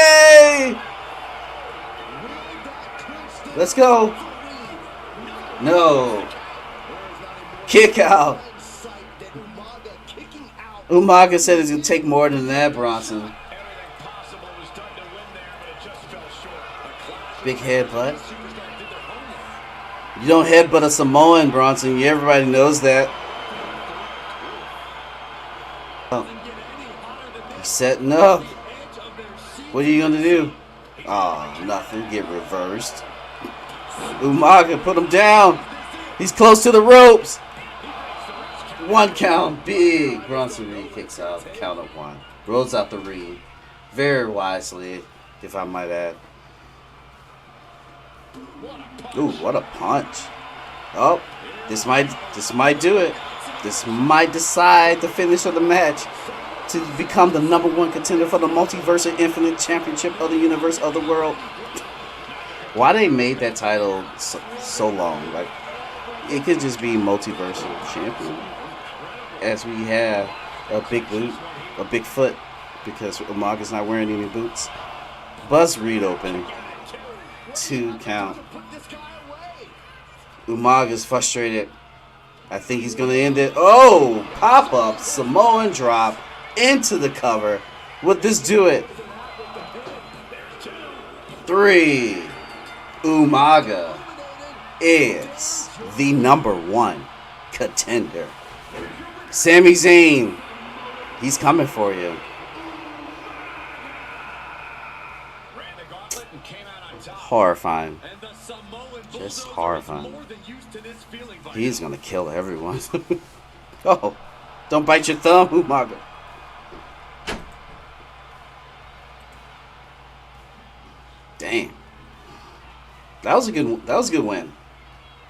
Let's go. No. Kick out. Umaga said it's going to take more than that, Bronson. Big headbutt. You don't headbutt a Samoan, Bronson. Everybody knows that. Oh. He's setting up. What are you going to do? Oh, nothing. Get reversed. Umaga, put him down. He's close to the ropes. 1 count, big Bronson Reed kicks out, count of 1. Rolls out the ring, very wisely, if I might add. Ooh, what a punch! Oh, this might do it. This might decide the finish of the match to become the #1 contender for the Multiverse Infinite Championship of the Universe of the World. Why they made that title so long? Like, it could just be Multiversal Champion. As we have a big boot, a big foot, because Umaga's not wearing any boots. Buzz Reed open. 2 count. Umaga's frustrated. I think he's going to end it. Oh, pop-up, Samoan drop into the cover. Would this do it? 3. Umaga. is the #1 contender. Sami Zayn. He's coming for you. Horrifying. Just horrifying. He's gonna kill everyone. Oh, don't bite your thumb, Umaga. Damn. That was a good win.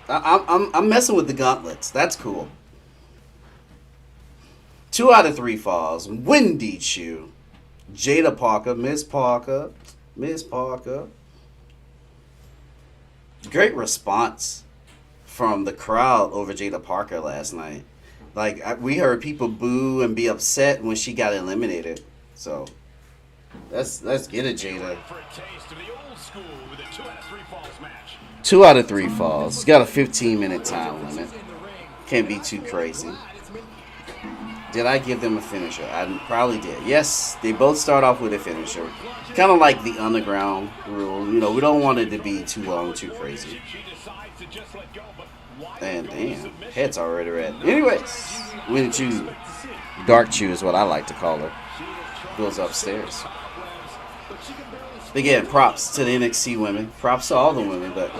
I'm messing with the gauntlets. That's cool. 2 out of 3 falls. Wendy Chu. Jada Parker. Miss Parker. Great response from the crowd over Jada Parker last night. Like, we heard people boo and be upset when she got eliminated. So, let's get it, Jada. 2 out of 3 falls. Got a 15-minute time limit. Can't be too crazy. Did I give them a finisher? I probably did. Yes, they both start off with a finisher. Kind of like the underground rule. You know, we don't want it to be too long, too crazy. And damn, head's already red. Anyways, Winnie Chu, Dark Chu is what I like to call her, goes upstairs. Again, props to the NXT women. Props to all the women, but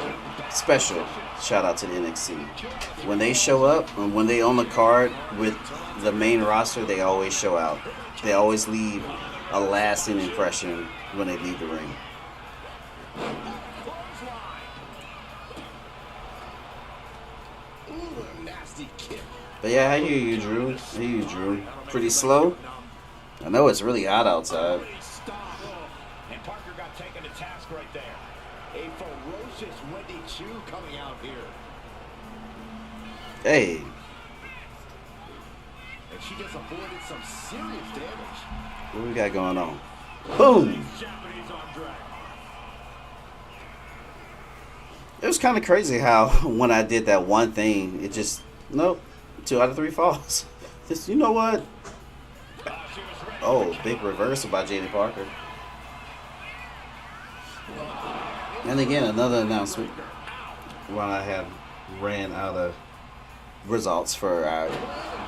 special shout out to the NXT. When they show up and when they on the card with the main roster, they always show out. They always leave a lasting impression when they leave the ring. But yeah, I hear you, Drew. Pretty slow. I know it's really hot outside. And Parker got taken to task right there. A ferocious Wendy Chu coming out here. Hey. And she just avoided some serious damage. What we got going on? Boom! It was kind of crazy how when I did that one thing, it just, nope, 2 out of 3 falls. Just, you know what? Oh, big reversal by Jada Parker. And again, another announcement. While I have ran out of results for our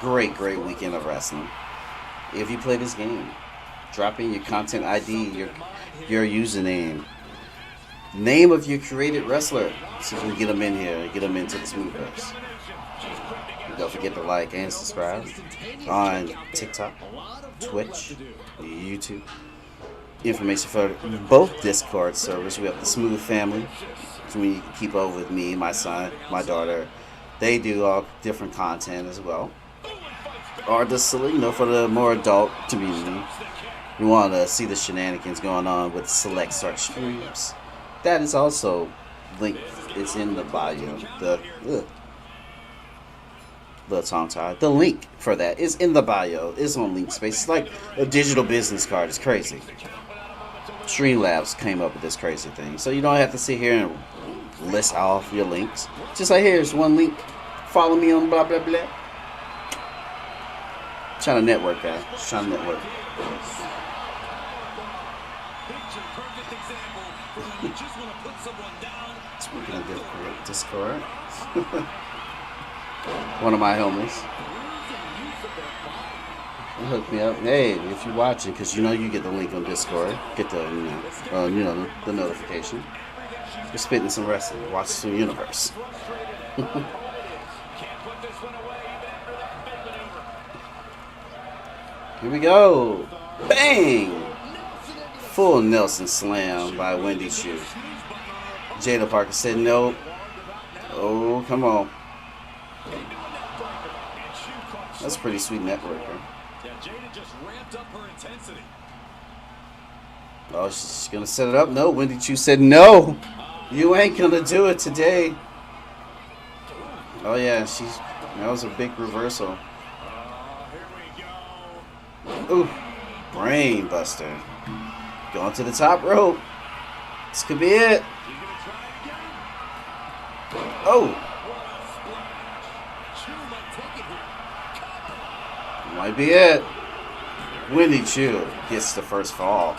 great weekend of wrestling. If you play this game, drop in your content ID, your username, name of your created wrestler, so you can get them in here, get them into the Smoothverse. Don't forget to like and subscribe on TikTok, Twitch, YouTube. Information for both Discord servers. We have the Smooth Family, so you can keep up with me, my son, my daughter. They do all different content as well. Or the silly, for the more adult community. We want to see the shenanigans going on with select search streams. That is also linked. It's in the bio. The tongue tie. The link for that is in the bio. It's on link space. It's like a digital business card. It's crazy. Streamlabs came up with this crazy thing. So you don't have to sit here and list off your links. Just like here's one link. Follow me on blah blah blah. Trying to network, guys. Trying to network. Speaking of Discord. One of my homies. Hook me up. Hey, if you're watching, because you get the link on Discord, get the the notification. We're spitting some wrestling. Watch some Universe. Here we go. Bang! Full Nelson slam by Wendy Chu. Jada Parker said no. Oh, come on. That's a pretty sweet network, huh? Jada just ramped up her intensity. Oh, she's gonna set it up? No, Wendy Chu said no. You ain't gonna do it today. Oh yeah, that was a big reversal. Ooh, brain buster. Going to the top rope. This could be it. Oh. Might be it. Wendy Chu gets the first fall.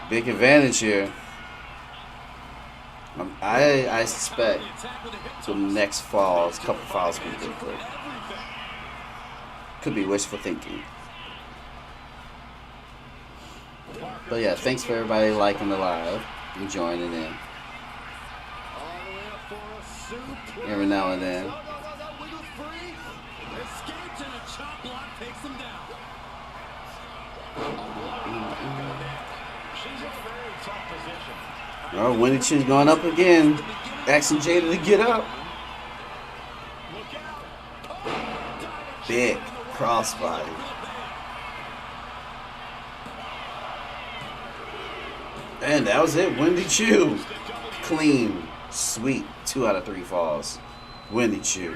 Big advantage here. I suspect the next falls, couple falls will be good. Could be wishful thinking. But yeah, thanks for everybody liking the live and joining in. Every now and then. Oh, Wendy Chu's going up again. Asking Jada to get up. Big crossbody. And that was it. Wendy Chu. Clean. Sweet. 2 out of 3 falls. Wendy Chu.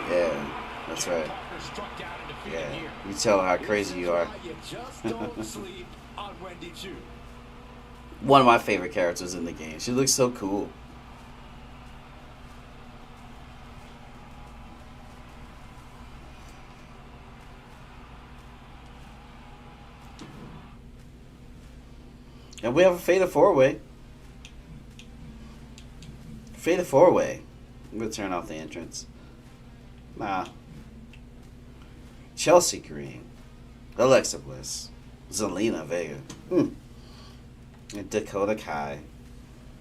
Yeah, that's right. Yeah, you tell how crazy you are. One of my favorite characters in the game. She looks so cool. And we have a Fatal 4-Way. Fatal 4-Way. I'm going to turn off the entrance. Nah. Chelsea Green. Alexa Bliss. Zelina Vega. And Dakota Kai.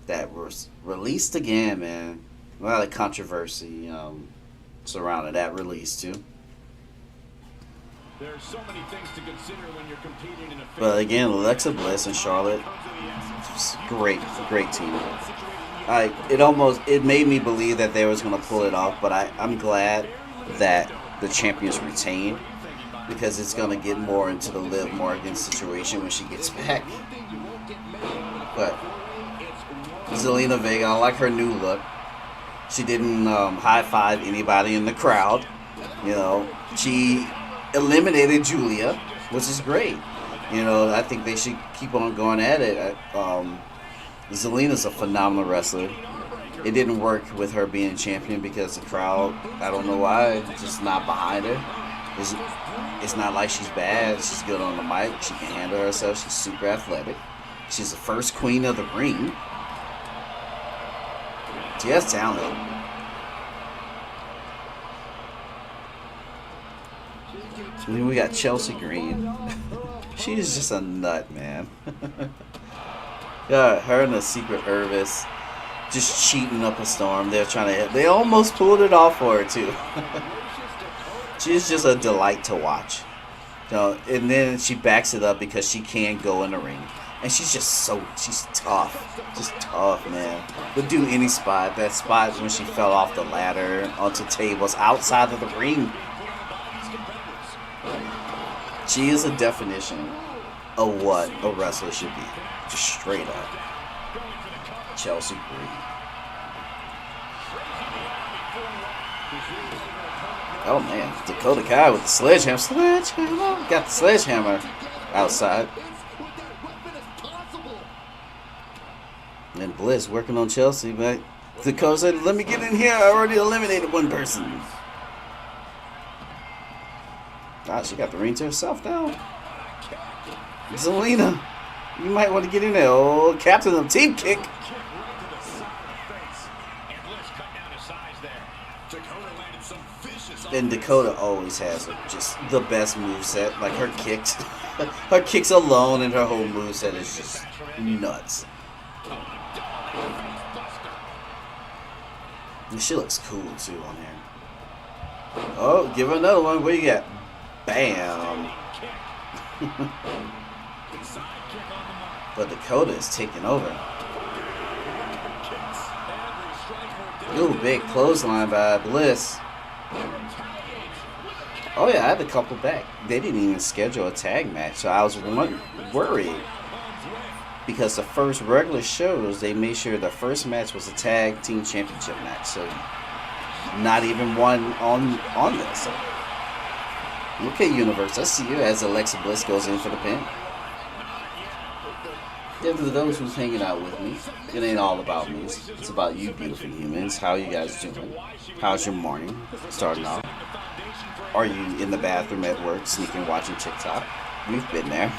That was released again, man. A lot of controversy surrounding that release, too. There's so many things to consider when you're competing in a But again, Alexa Bliss and Charlotte, great team. It made me believe that they was gonna pull it off, but I'm glad that the champions retained because it's gonna get more into the Liv Morgan situation when she gets back. But Zelina Vega, I like her new look. She didn't high five anybody in the crowd. You know, she eliminated Julia, which is great. You know, I think they should keep on going at it. Zelina's a phenomenal wrestler. It didn't work with her being champion because the crowd, I don't know why, just not behind her. It's not like she's bad. She's good on the mic. She can handle herself. She's super athletic. She's the first queen of the ring. She has talent. And then we got Chelsea Green. She's just a nut, man. Yeah, her and the Secret Hervis just cheating up a storm. They almost pulled it off for her too. She's just a delight to watch. And then she backs it up because she can go in the ring. And she's tough. Just tough, man. Would do any spot. That spot when she fell off the ladder onto tables outside of the ring. She is a definition of what a wrestler should be. Just straight up. Chelsea Green. Oh man, Dakota Kai with the sledgehammer. Got the sledgehammer outside. And Bliss working on Chelsea, but Dakota said, let me get in here. I already eliminated one person. God, she got the ring to herself now. Zelina, you might want to get in there. Oh, captain of team kick. And Dakota always has just the best moveset. Like her kicks alone and her whole moveset is just nuts. And she looks cool too on here. Oh, give her another one. What you got? Bam. But Dakota is taking over. Ooh, big clothesline by Bliss. Oh yeah, I had a couple back. They didn't even schedule a tag match, so I was worried. Because the first regular shows, they made sure the first match was a tag team championship match. So not even one on this. So, okay, Universe, I see you as Alexa Bliss goes in for the pin. And for those who's hanging out with me, it ain't all about me. It's about you beautiful humans. How you guys doing? How's your morning starting off? Are you in the bathroom at work sneaking watching TikTok? We've been there.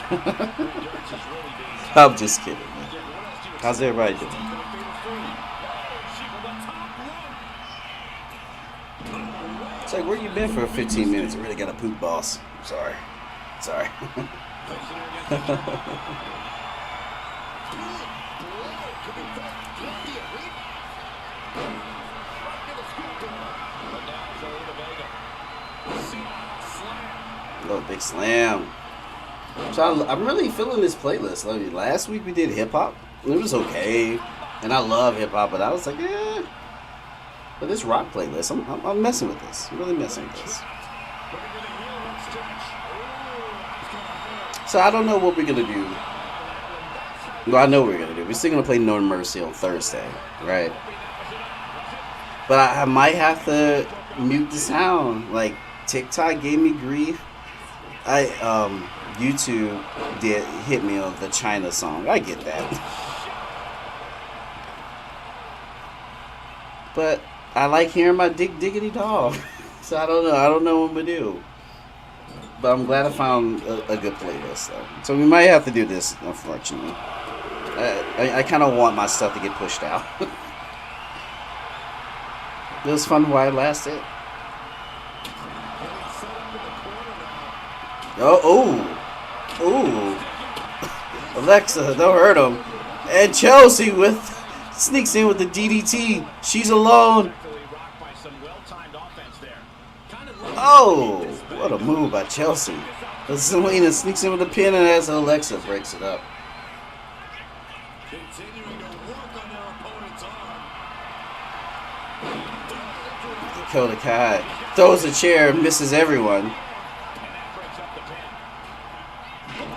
I'm just kidding, man. How's everybody doing? It's like, where you been for 15 minutes? I really got a poop, boss. Sorry. Sorry. Oh, big slam. So I'm really feeling this playlist. Like, last week we did hip hop. It was okay, and I love hip hop, but I was like, yeah. But this rock playlist, I'm messing with this. I'm really messing with this. So I don't know what we're gonna do. Well, I know what we're gonna do. We're still gonna play No Mercy on Thursday, right? But I might have to mute the sound. Like, TikTok gave me grief. YouTube did hit me on the China song. I get that. But I like hearing my diggity dog. So I don't know. I don't know what I'm gonna do. But I'm glad I found a good playlist though. So we might have to do this, unfortunately. I kind of want my stuff to get pushed out. It was fun while it lasted. Oh. Alexa, don't hurt him. And Chelsea sneaks in with the DDT. She's alone. Oh, what a move by Chelsea. But Zelina sneaks in with the pin, and as Alexa breaks it up. Dakota Kai throws a chair, misses everyone.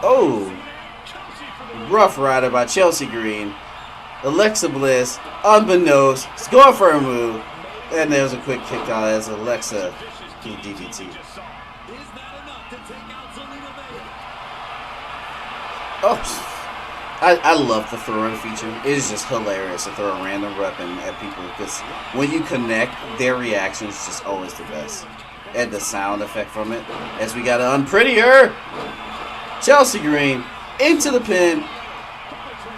Oh, Rough Rider by Chelsea Green. Alexa Bliss, unbeknownst, is going for a move. And there's a quick kick out as Alexa do DDT. Oh, I love the throw-in feature. It is just hilarious to throw a random weapon at people because when you connect, their reaction is just always the best. And the sound effect from it. As we got to unprettier. Chelsea Green into the pin.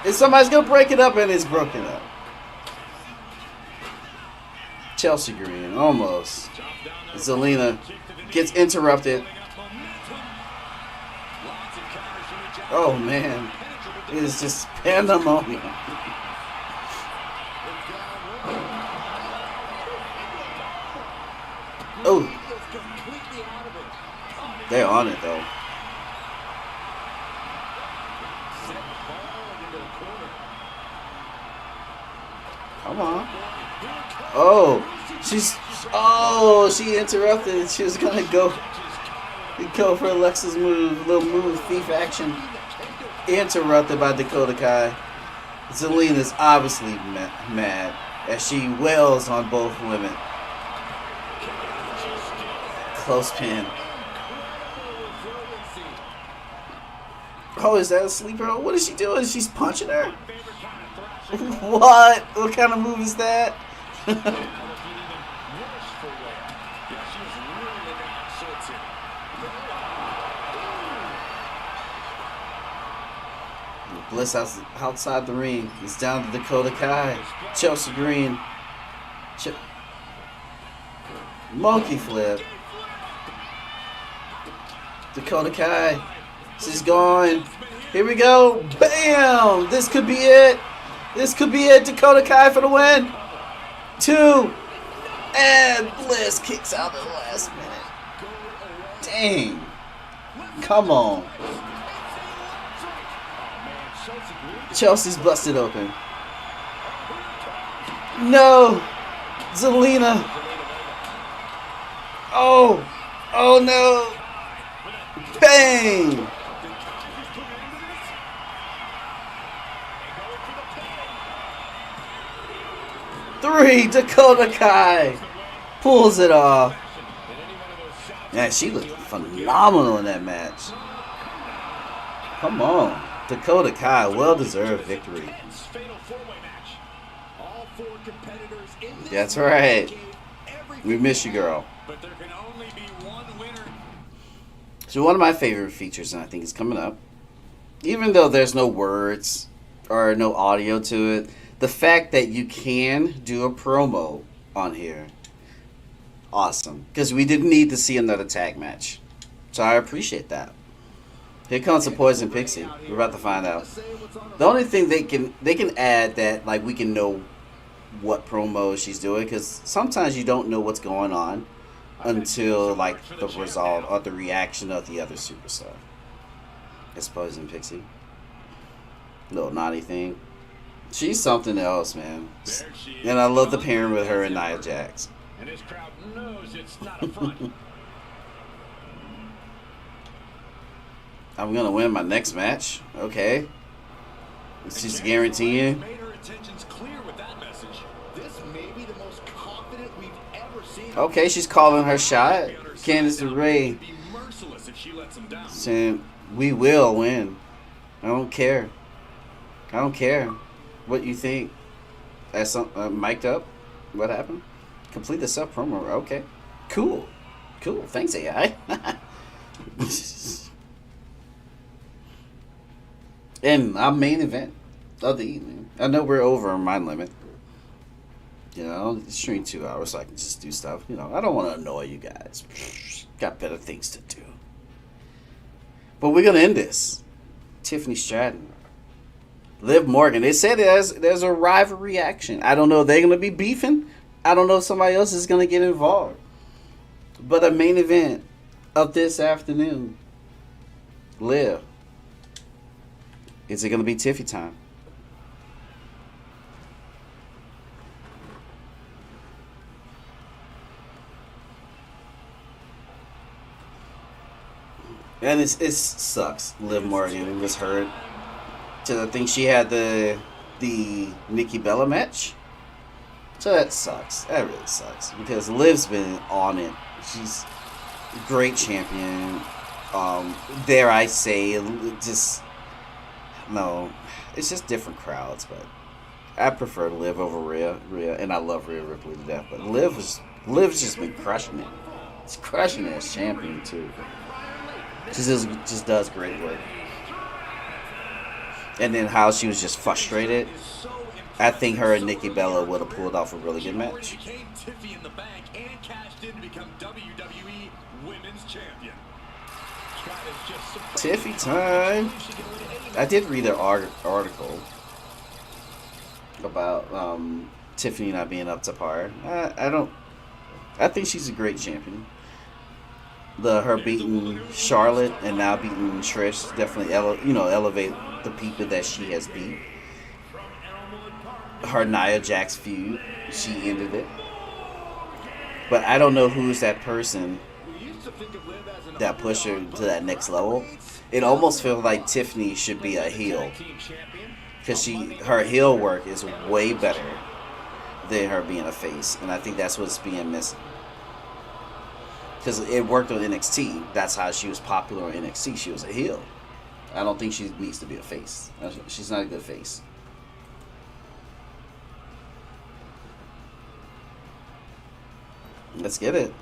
And somebody's going to break it up, and it's broken up. Chelsea Green, almost. Zelina gets interrupted. Oh, man. It is just pandemonium. Oh. They're on it, though. Come on. She interrupted. She was gonna go for Alexa's move, little move, thief action. Interrupted by Dakota Kai. Zelina's obviously mad as she wails on both women. Close pin. Oh, is that a sleeper? What is she doing? She's punching her? What? What kind of move is that? Bliss outside the ring. It's down to Dakota Kai. Chelsea Green. Monkey flip. Dakota Kai. She's going. Here we go. Bam! This could be it. This could be it. Dakota Kai for the win. 2. And Bliss kicks out at the last minute. Dang. Come on. Chelsea's busted open. No. Zelina. Oh. Oh no. Bang. Three. Dakota Kai pulls it off. Man, she looked phenomenal in that match. Come on. Dakota Kai, well-deserved victory. That's right. We miss you, girl. So one of my favorite features, and I think it's coming up, even though there's no words or no audio to it. The fact that you can do a promo on here, awesome. Because we didn't need to see another tag match. So I appreciate that. Here comes the Poison Pixie. We're about to find out. The only thing they can add that like we can know what promo she's doing, because sometimes you don't know what's going on until like the result or the reaction of the other superstar. It's Poison Pixie. Little naughty thing. She's something else, man. And I love the pairing with her and Nia Jax. And this crowd knows it's not a front. I'm gonna win my next match. Okay. She's guaranteeing. Made her intentions clear with that message. This may be the most confident we've ever seen. Okay, she's calling her shot. Candice LeRae Be merciless if she lets him down. saying, "We will win. I don't care. I don't care what you think." That's mic'd up. What happened? Complete the sub promo. Okay. Cool. Thanks, AI. And our main event of the evening. I know we're over my limit. You know, stream 2 hours so I can just do stuff. You know, I don't want to annoy you guys. Got better things to do. But we're gonna end this. Tiffany Stratton, Liv Morgan. They said there's a rivalry action. I don't know if they're gonna be beefing. I don't know if somebody else is gonna get involved. But a main event of this afternoon. Liv. Is it gonna be Tiffy time? And it sucks. Liv Morgan was hurt. So I think she had the Nikki Bella match. So that sucks. That really sucks. Because Liv's been on it. She's a great champion. Dare I say, it's just different crowds, but I prefer Liv over Rhea, and I love Rhea Ripley to death. But Liv's just been crushing it. She's crushing it as champion too. She just does great work. And then how she was just frustrated. I think her and Nikki Bella would have pulled off a really good match. Tiffy in the bank and cashed in to become WWE Women's Champion. Tiffy time. I did read an article about Tiffany not being up to par. I think she's a great champion. Her beating Charlotte and now beating Trish definitely elevate the people that she has beat. Her Nia Jax feud, she ended it. But I don't know who's that person that pushed her to that next level. It almost feels like Tiffany should be a heel, because her heel work is way better than her being a face, and I think that's what's being missing. Because it worked on NXT. That's how she was popular on NXT. She was a heel. I don't think she needs to be a face. She's not a good face. Let's get it.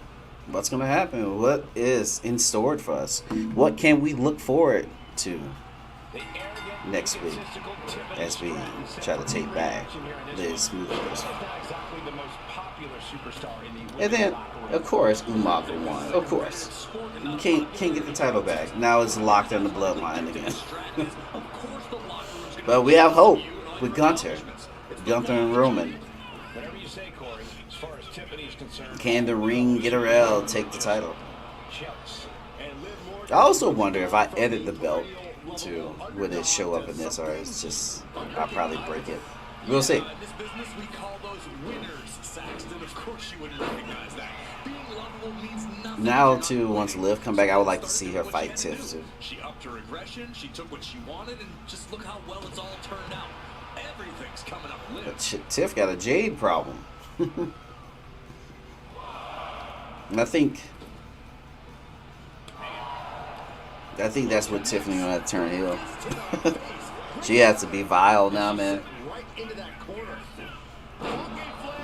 What's going to happen? What is in store for us? What can we look forward to next week as we try to take back this movie? And then, of course, Umaga won. Of course. You can't get the title back. Now it's locked in the bloodline again. But we have hope with Gunther and Roman. Can the Ring get her L take the title? I also wonder if I edit the belt too, would it show up in this, or it's just I'll probably break it. We'll see. Now too, once Liv come back, I would like to see her fight Tiff too. She upped her aggression, she took what she wanted, and just look how well it's all turned out. Everything's coming up Liv. But Tiff got a Jade problem. And I think that's what Tiffany gonna have to turn heel. She has to be vile now, man.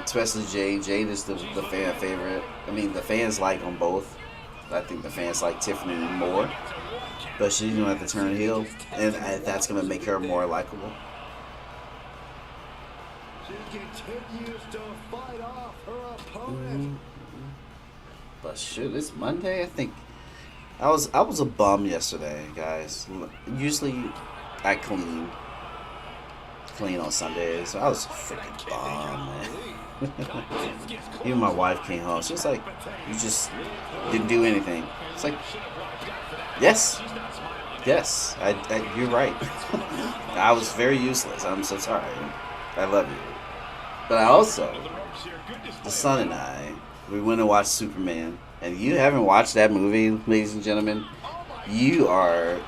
Especially Jade. Jade is the fan favorite. I mean, the fans like them both. I think the fans like Tiffany more. But she's gonna have to turn heel, and that's gonna make her more likable. continues to fight off her opponent. But shoot, it's Monday. I think I was a bum yesterday, guys. Usually, I clean on Sundays. I was a freaking bum, man. Even my wife came home. She was like, "You just didn't do anything." It's like, yes, you're right. I was very useless. I'm so sorry. I love you, but I also, the son and I, we went and watched Superman. And you haven't watched that movie, ladies and gentlemen, you are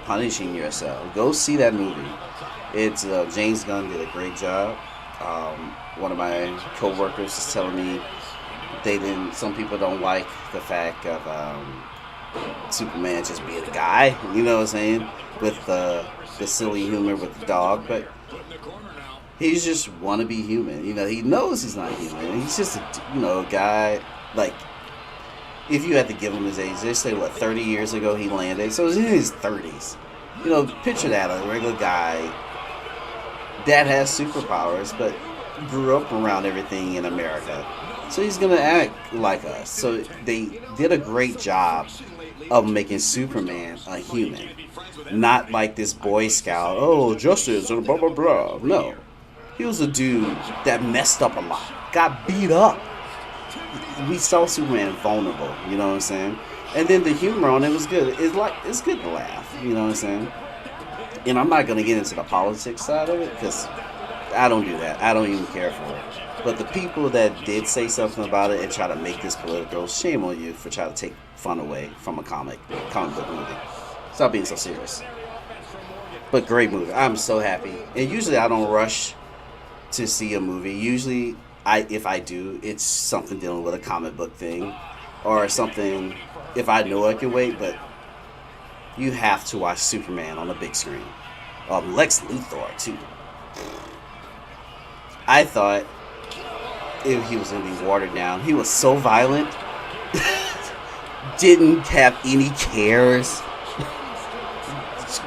punishing yourself. Go see that movie. It's James Gunn did a great job. One of my coworkers is telling me some people don't like the fact of Superman just being a guy. You know what I'm saying? With the silly humor with the dog, but he's just want to be human. You know, he knows he's not human. He's just a guy like. If you had to give him his age, they say, 30 years ago he landed. So he's in his 30s. You know, picture that, a regular guy that has superpowers, but grew up around everything in America. So he's going to act like us. So they did a great job of making Superman a human. Not like this Boy Scout, justice, and blah, blah, blah. No. He was a dude that messed up a lot, got beat up. We saw Superman vulnerable, you know what I'm saying? And then the humor on it was good. It's good to laugh, you know what I'm saying? And I'm not going to get into the politics side of it because I don't do that. I don't even care for it. But the people that did say something about it and try to make this political, shame on you for trying to take fun away from a comic book movie. Stop being so serious. But great movie. I'm so happy. And usually I don't rush to see a movie. Usually if I do, it's something dealing with a comic book thing or something if I know I can wait, but you have to watch Superman on the big screen. Lex Luthor, too. I thought if he was going to be watered down. He was so violent. Didn't have any cares.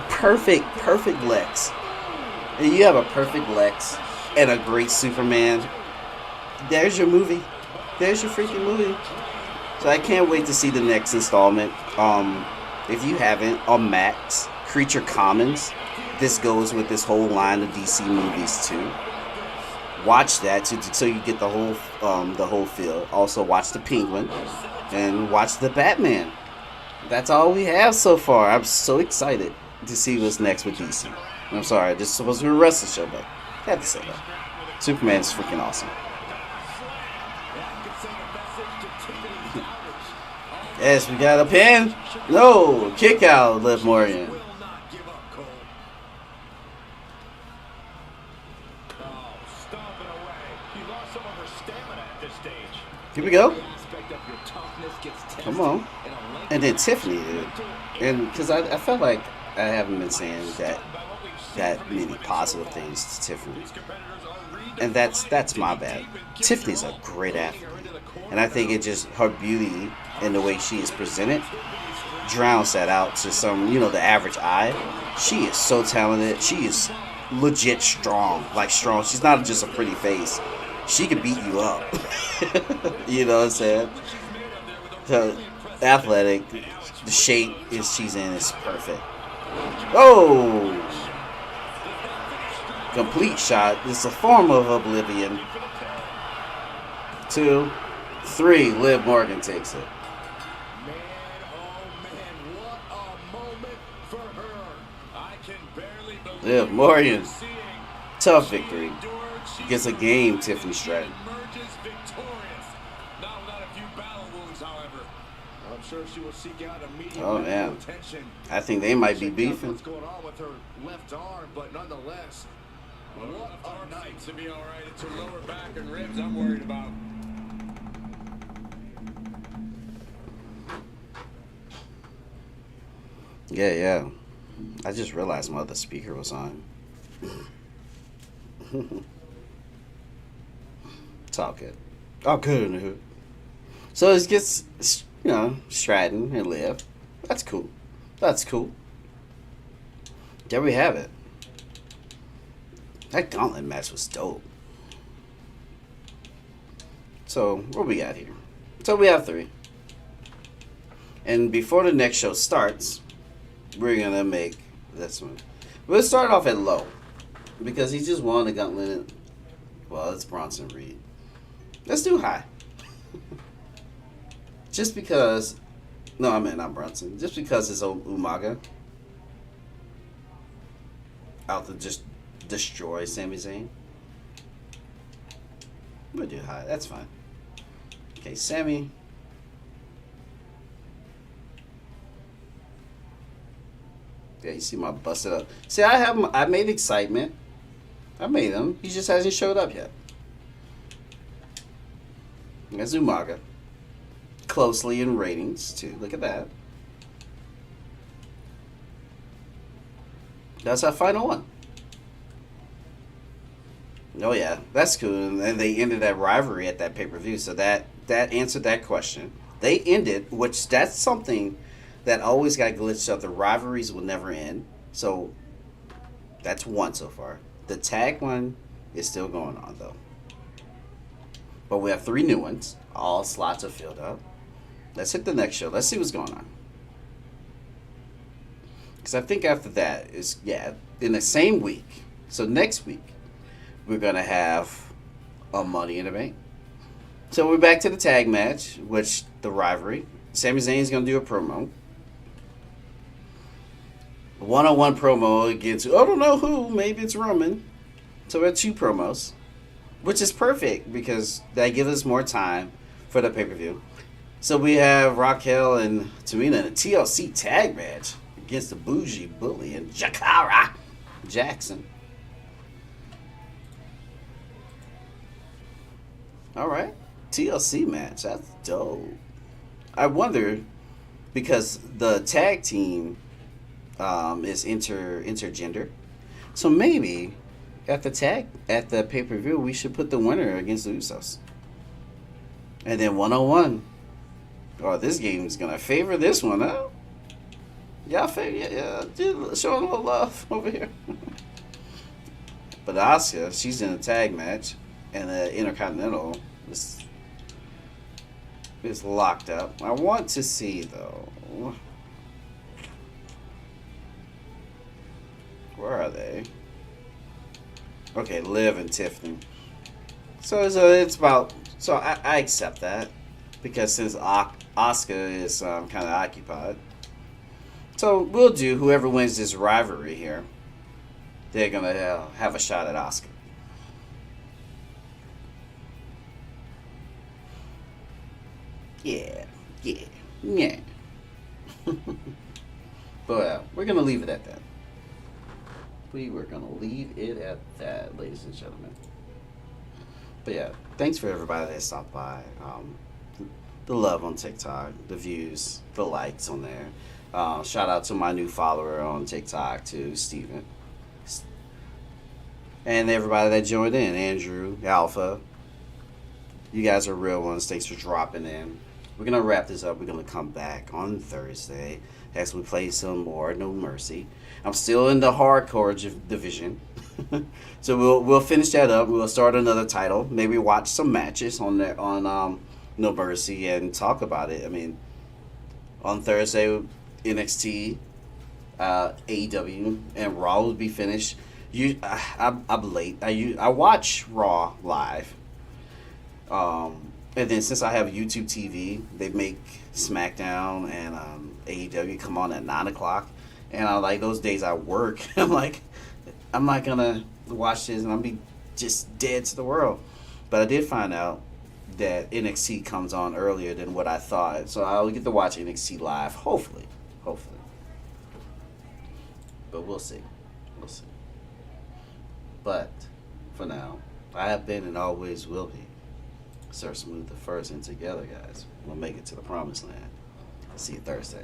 Perfect Lex. And you have a perfect Lex and a great Superman. There's your movie. There's your freaking movie. So I can't wait to see the next installment. If you haven't, on Max, Creature Commons. This goes with this whole line of DC movies too. Watch that so you get the whole feel. Also watch the Penguin and watch the Batman. That's all we have so far. I'm so excited to see what's next with DC. I'm sorry, this is supposed to be a wrestling show, but I have to say that. Superman's freaking awesome. Yes, we got a pin. No, kick out, Liv Morgan. Here we go. Come on. And then Tiffany, dude. And because I felt like I haven't been saying that many positive things to Tiffany. And that's my bad. Tiffany's a great athlete. And I think it just, her beauty and the way she is presented drowns that out to some, the average eye. She is so talented. She is legit strong. Like strong. She's not just a pretty face. She could beat you up. You know what I'm saying? So, athletic. The shape she's in is perfect. Oh! Complete shot. It's a form of oblivion. 2, 3. Liv Morgan takes it. Liv Morgan. Tough victory. Gets a game, Tiffany Stratton. Oh man, I think they might be beefing. What's going on with her left arm, but nonetheless, what a night to be all right. It's her lower back and ribs I'm worried about. Yeah. I just realized my other speaker was on. It's all good. All good in the hood. So it gets, Stratton and Liv. That's cool. There we have it. That gauntlet match was dope. So what we got here? So we have 3. And before the next show starts, we're gonna make this one. We'll start off at low because he just won the gauntlet. Well, it's Bronson Reed. Let's do high. Just because. No, I mean not Bronson. Just because it's Umaga out to just destroy Sami Zayn. We'll do high. That's fine. Okay, Sammy. Yeah, you see my busted up. See, I made excitement. I made him. He just hasn't showed up yet. That's Umaga. Closely in ratings too. Look at that. That's our final one. Oh yeah, that's cool. And they ended that rivalry at that pay-per-view, so that answered that question. They ended, which that's something that always got glitched up. The rivalries will never end. So that's one so far. The tag one is still going on though. But we have 3 new ones. All slots are filled up. Let's hit the next show. Let's see what's going on. Because I think after that is, in the same week. So next week, we're going to have a Money in the Bank. So we're back to the tag match, which the rivalry. Sami Zayn is going to do a promo. One-on-one promo against, I don't know who, maybe it's Roman. So we have 2 promos, which is perfect because that gives us more time for the pay-per-view. So we have Raquel and Tamina in a TLC tag match against the Bougie Bully and Jakara Jackson. All right, TLC match. That's dope. I wonder because the tag team is intergender, so maybe at the pay-per-view we should put the winner against the Usos, and then 1-on-1. Oh, this game is gonna favor this one, huh? Y'all favor, yeah, showing a little love over here. But Asuka, she's in a tag match, and the Intercontinental is locked up. I want to see though. Where are they? Okay, Liv and Tiffany. So it's about. So I accept that because since Asuka is kind of occupied, so we'll do whoever wins this rivalry here. They're gonna have a shot at Asuka. Yeah. But we're gonna leave it at that. We were gonna leave it at that, ladies and gentlemen. But yeah, thanks for everybody that stopped by. The love on TikTok, the views, the likes on there. Shout out to my new follower on TikTok too, Steven. And everybody that joined in, Andrew, Alpha. You guys are real ones. Thanks for dropping in. We're going to wrap this up. We're going to come back on Thursday as we play some more No Mercy. I'm still in the hardcore division. So we'll finish that up. We'll start another title. Maybe watch some matches on there on No Mercy and talk about it. I mean, on Thursday, NXT, AEW, and Raw will be finished. I'm late. I watch Raw live. And then since I have YouTube TV, they make SmackDown and AEW come on at 9 o'clock. And I like those days I work. I'm like, I'm not gonna watch this and I'll be just dead to the world. But I did find out that NXT comes on earlier than what I thought. So I'll get to watch NXT live, hopefully. But we'll see. But for now, I have been and always will be Sir Smooth the First, and together, guys, we'll make it to the promised land. See you Thursday.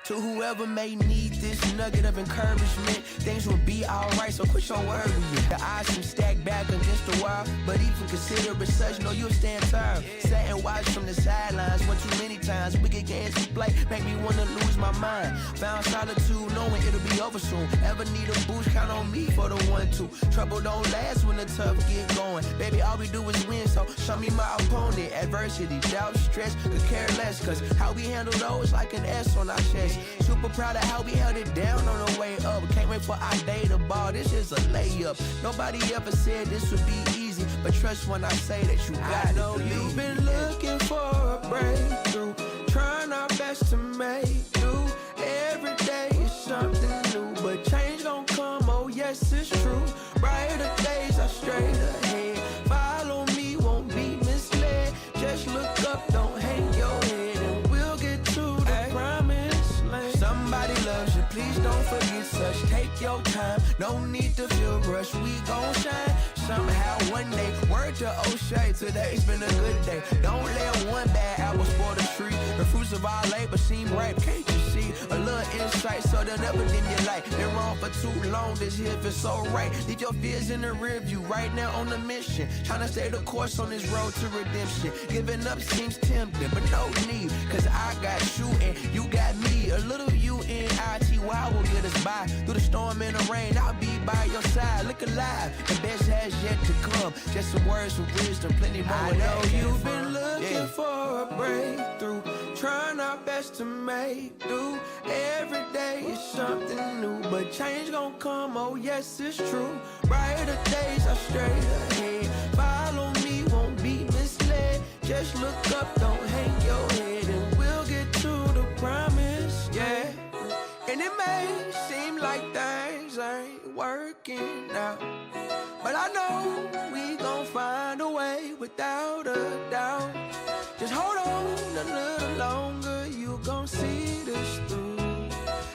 To whoever may need this nugget of encouragement, things will be alright, so quit your worry. The odds seem stacked back against the wall, but even consider it such, know you'll stand tall. Sat and watched from the sidelines one too many times. Wicked games we play make me wanna lose my mind. Found solitude knowing it'll be over soon. Ever need a boost, count on me for the 1-2. Trouble don't last when the tough get going. Baby, all we do is win, so show me my opponent. Adversity, doubt, stress, could care less, cause how we handle those like an S on our chest. Super proud of how we held it down on the way up. Can't wait for our day to ball, this is a layup. Nobody ever said this would be easy, but trust when I say that you got it. I know you've been looking for a breakthrough, trying our best to make do. Every day is something new, but change gon' come, oh yes it's true. Brighter days are straight ahead. Follow me, won't be misled. Just look up, don't hang your head, and we'll get to the promised land. Somebody loves you, please don't forget such. Take your time, no need to feel rushed. We gon' shine somehow one day. Word to O'Shea, today's been a good day. Don't let one bad apple spoil the tree. The fruits of our labor seem ripe, can't you see? A little insight so they'll never dim your light. Been wrong for too long, this here feels so right. Leave your fears in the rear view, right now on a mission. Tryna stay the course on this road to redemption. Giving up seems tempting, but no need, cause I got you and you got me. A little UNITY will get us by. Through the storm and the rain, I'll be by your side. Look alive, the best has yet to come. Just some words of wisdom, plenty more. I know you've been looking for a breakthrough, trying our best to make do. Every day is something new, but change gon' come, oh yes it's true. Brighter days are straight ahead. Follow me, won't be misled. Just look up, don't hang your head, and we'll get to the promise, yeah. And it may seem like things ain't working out, but I know we gon' find a way without a doubt. Just hold on a little longer, you gon' see this through.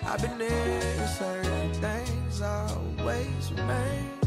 I've been there, certain things always remain.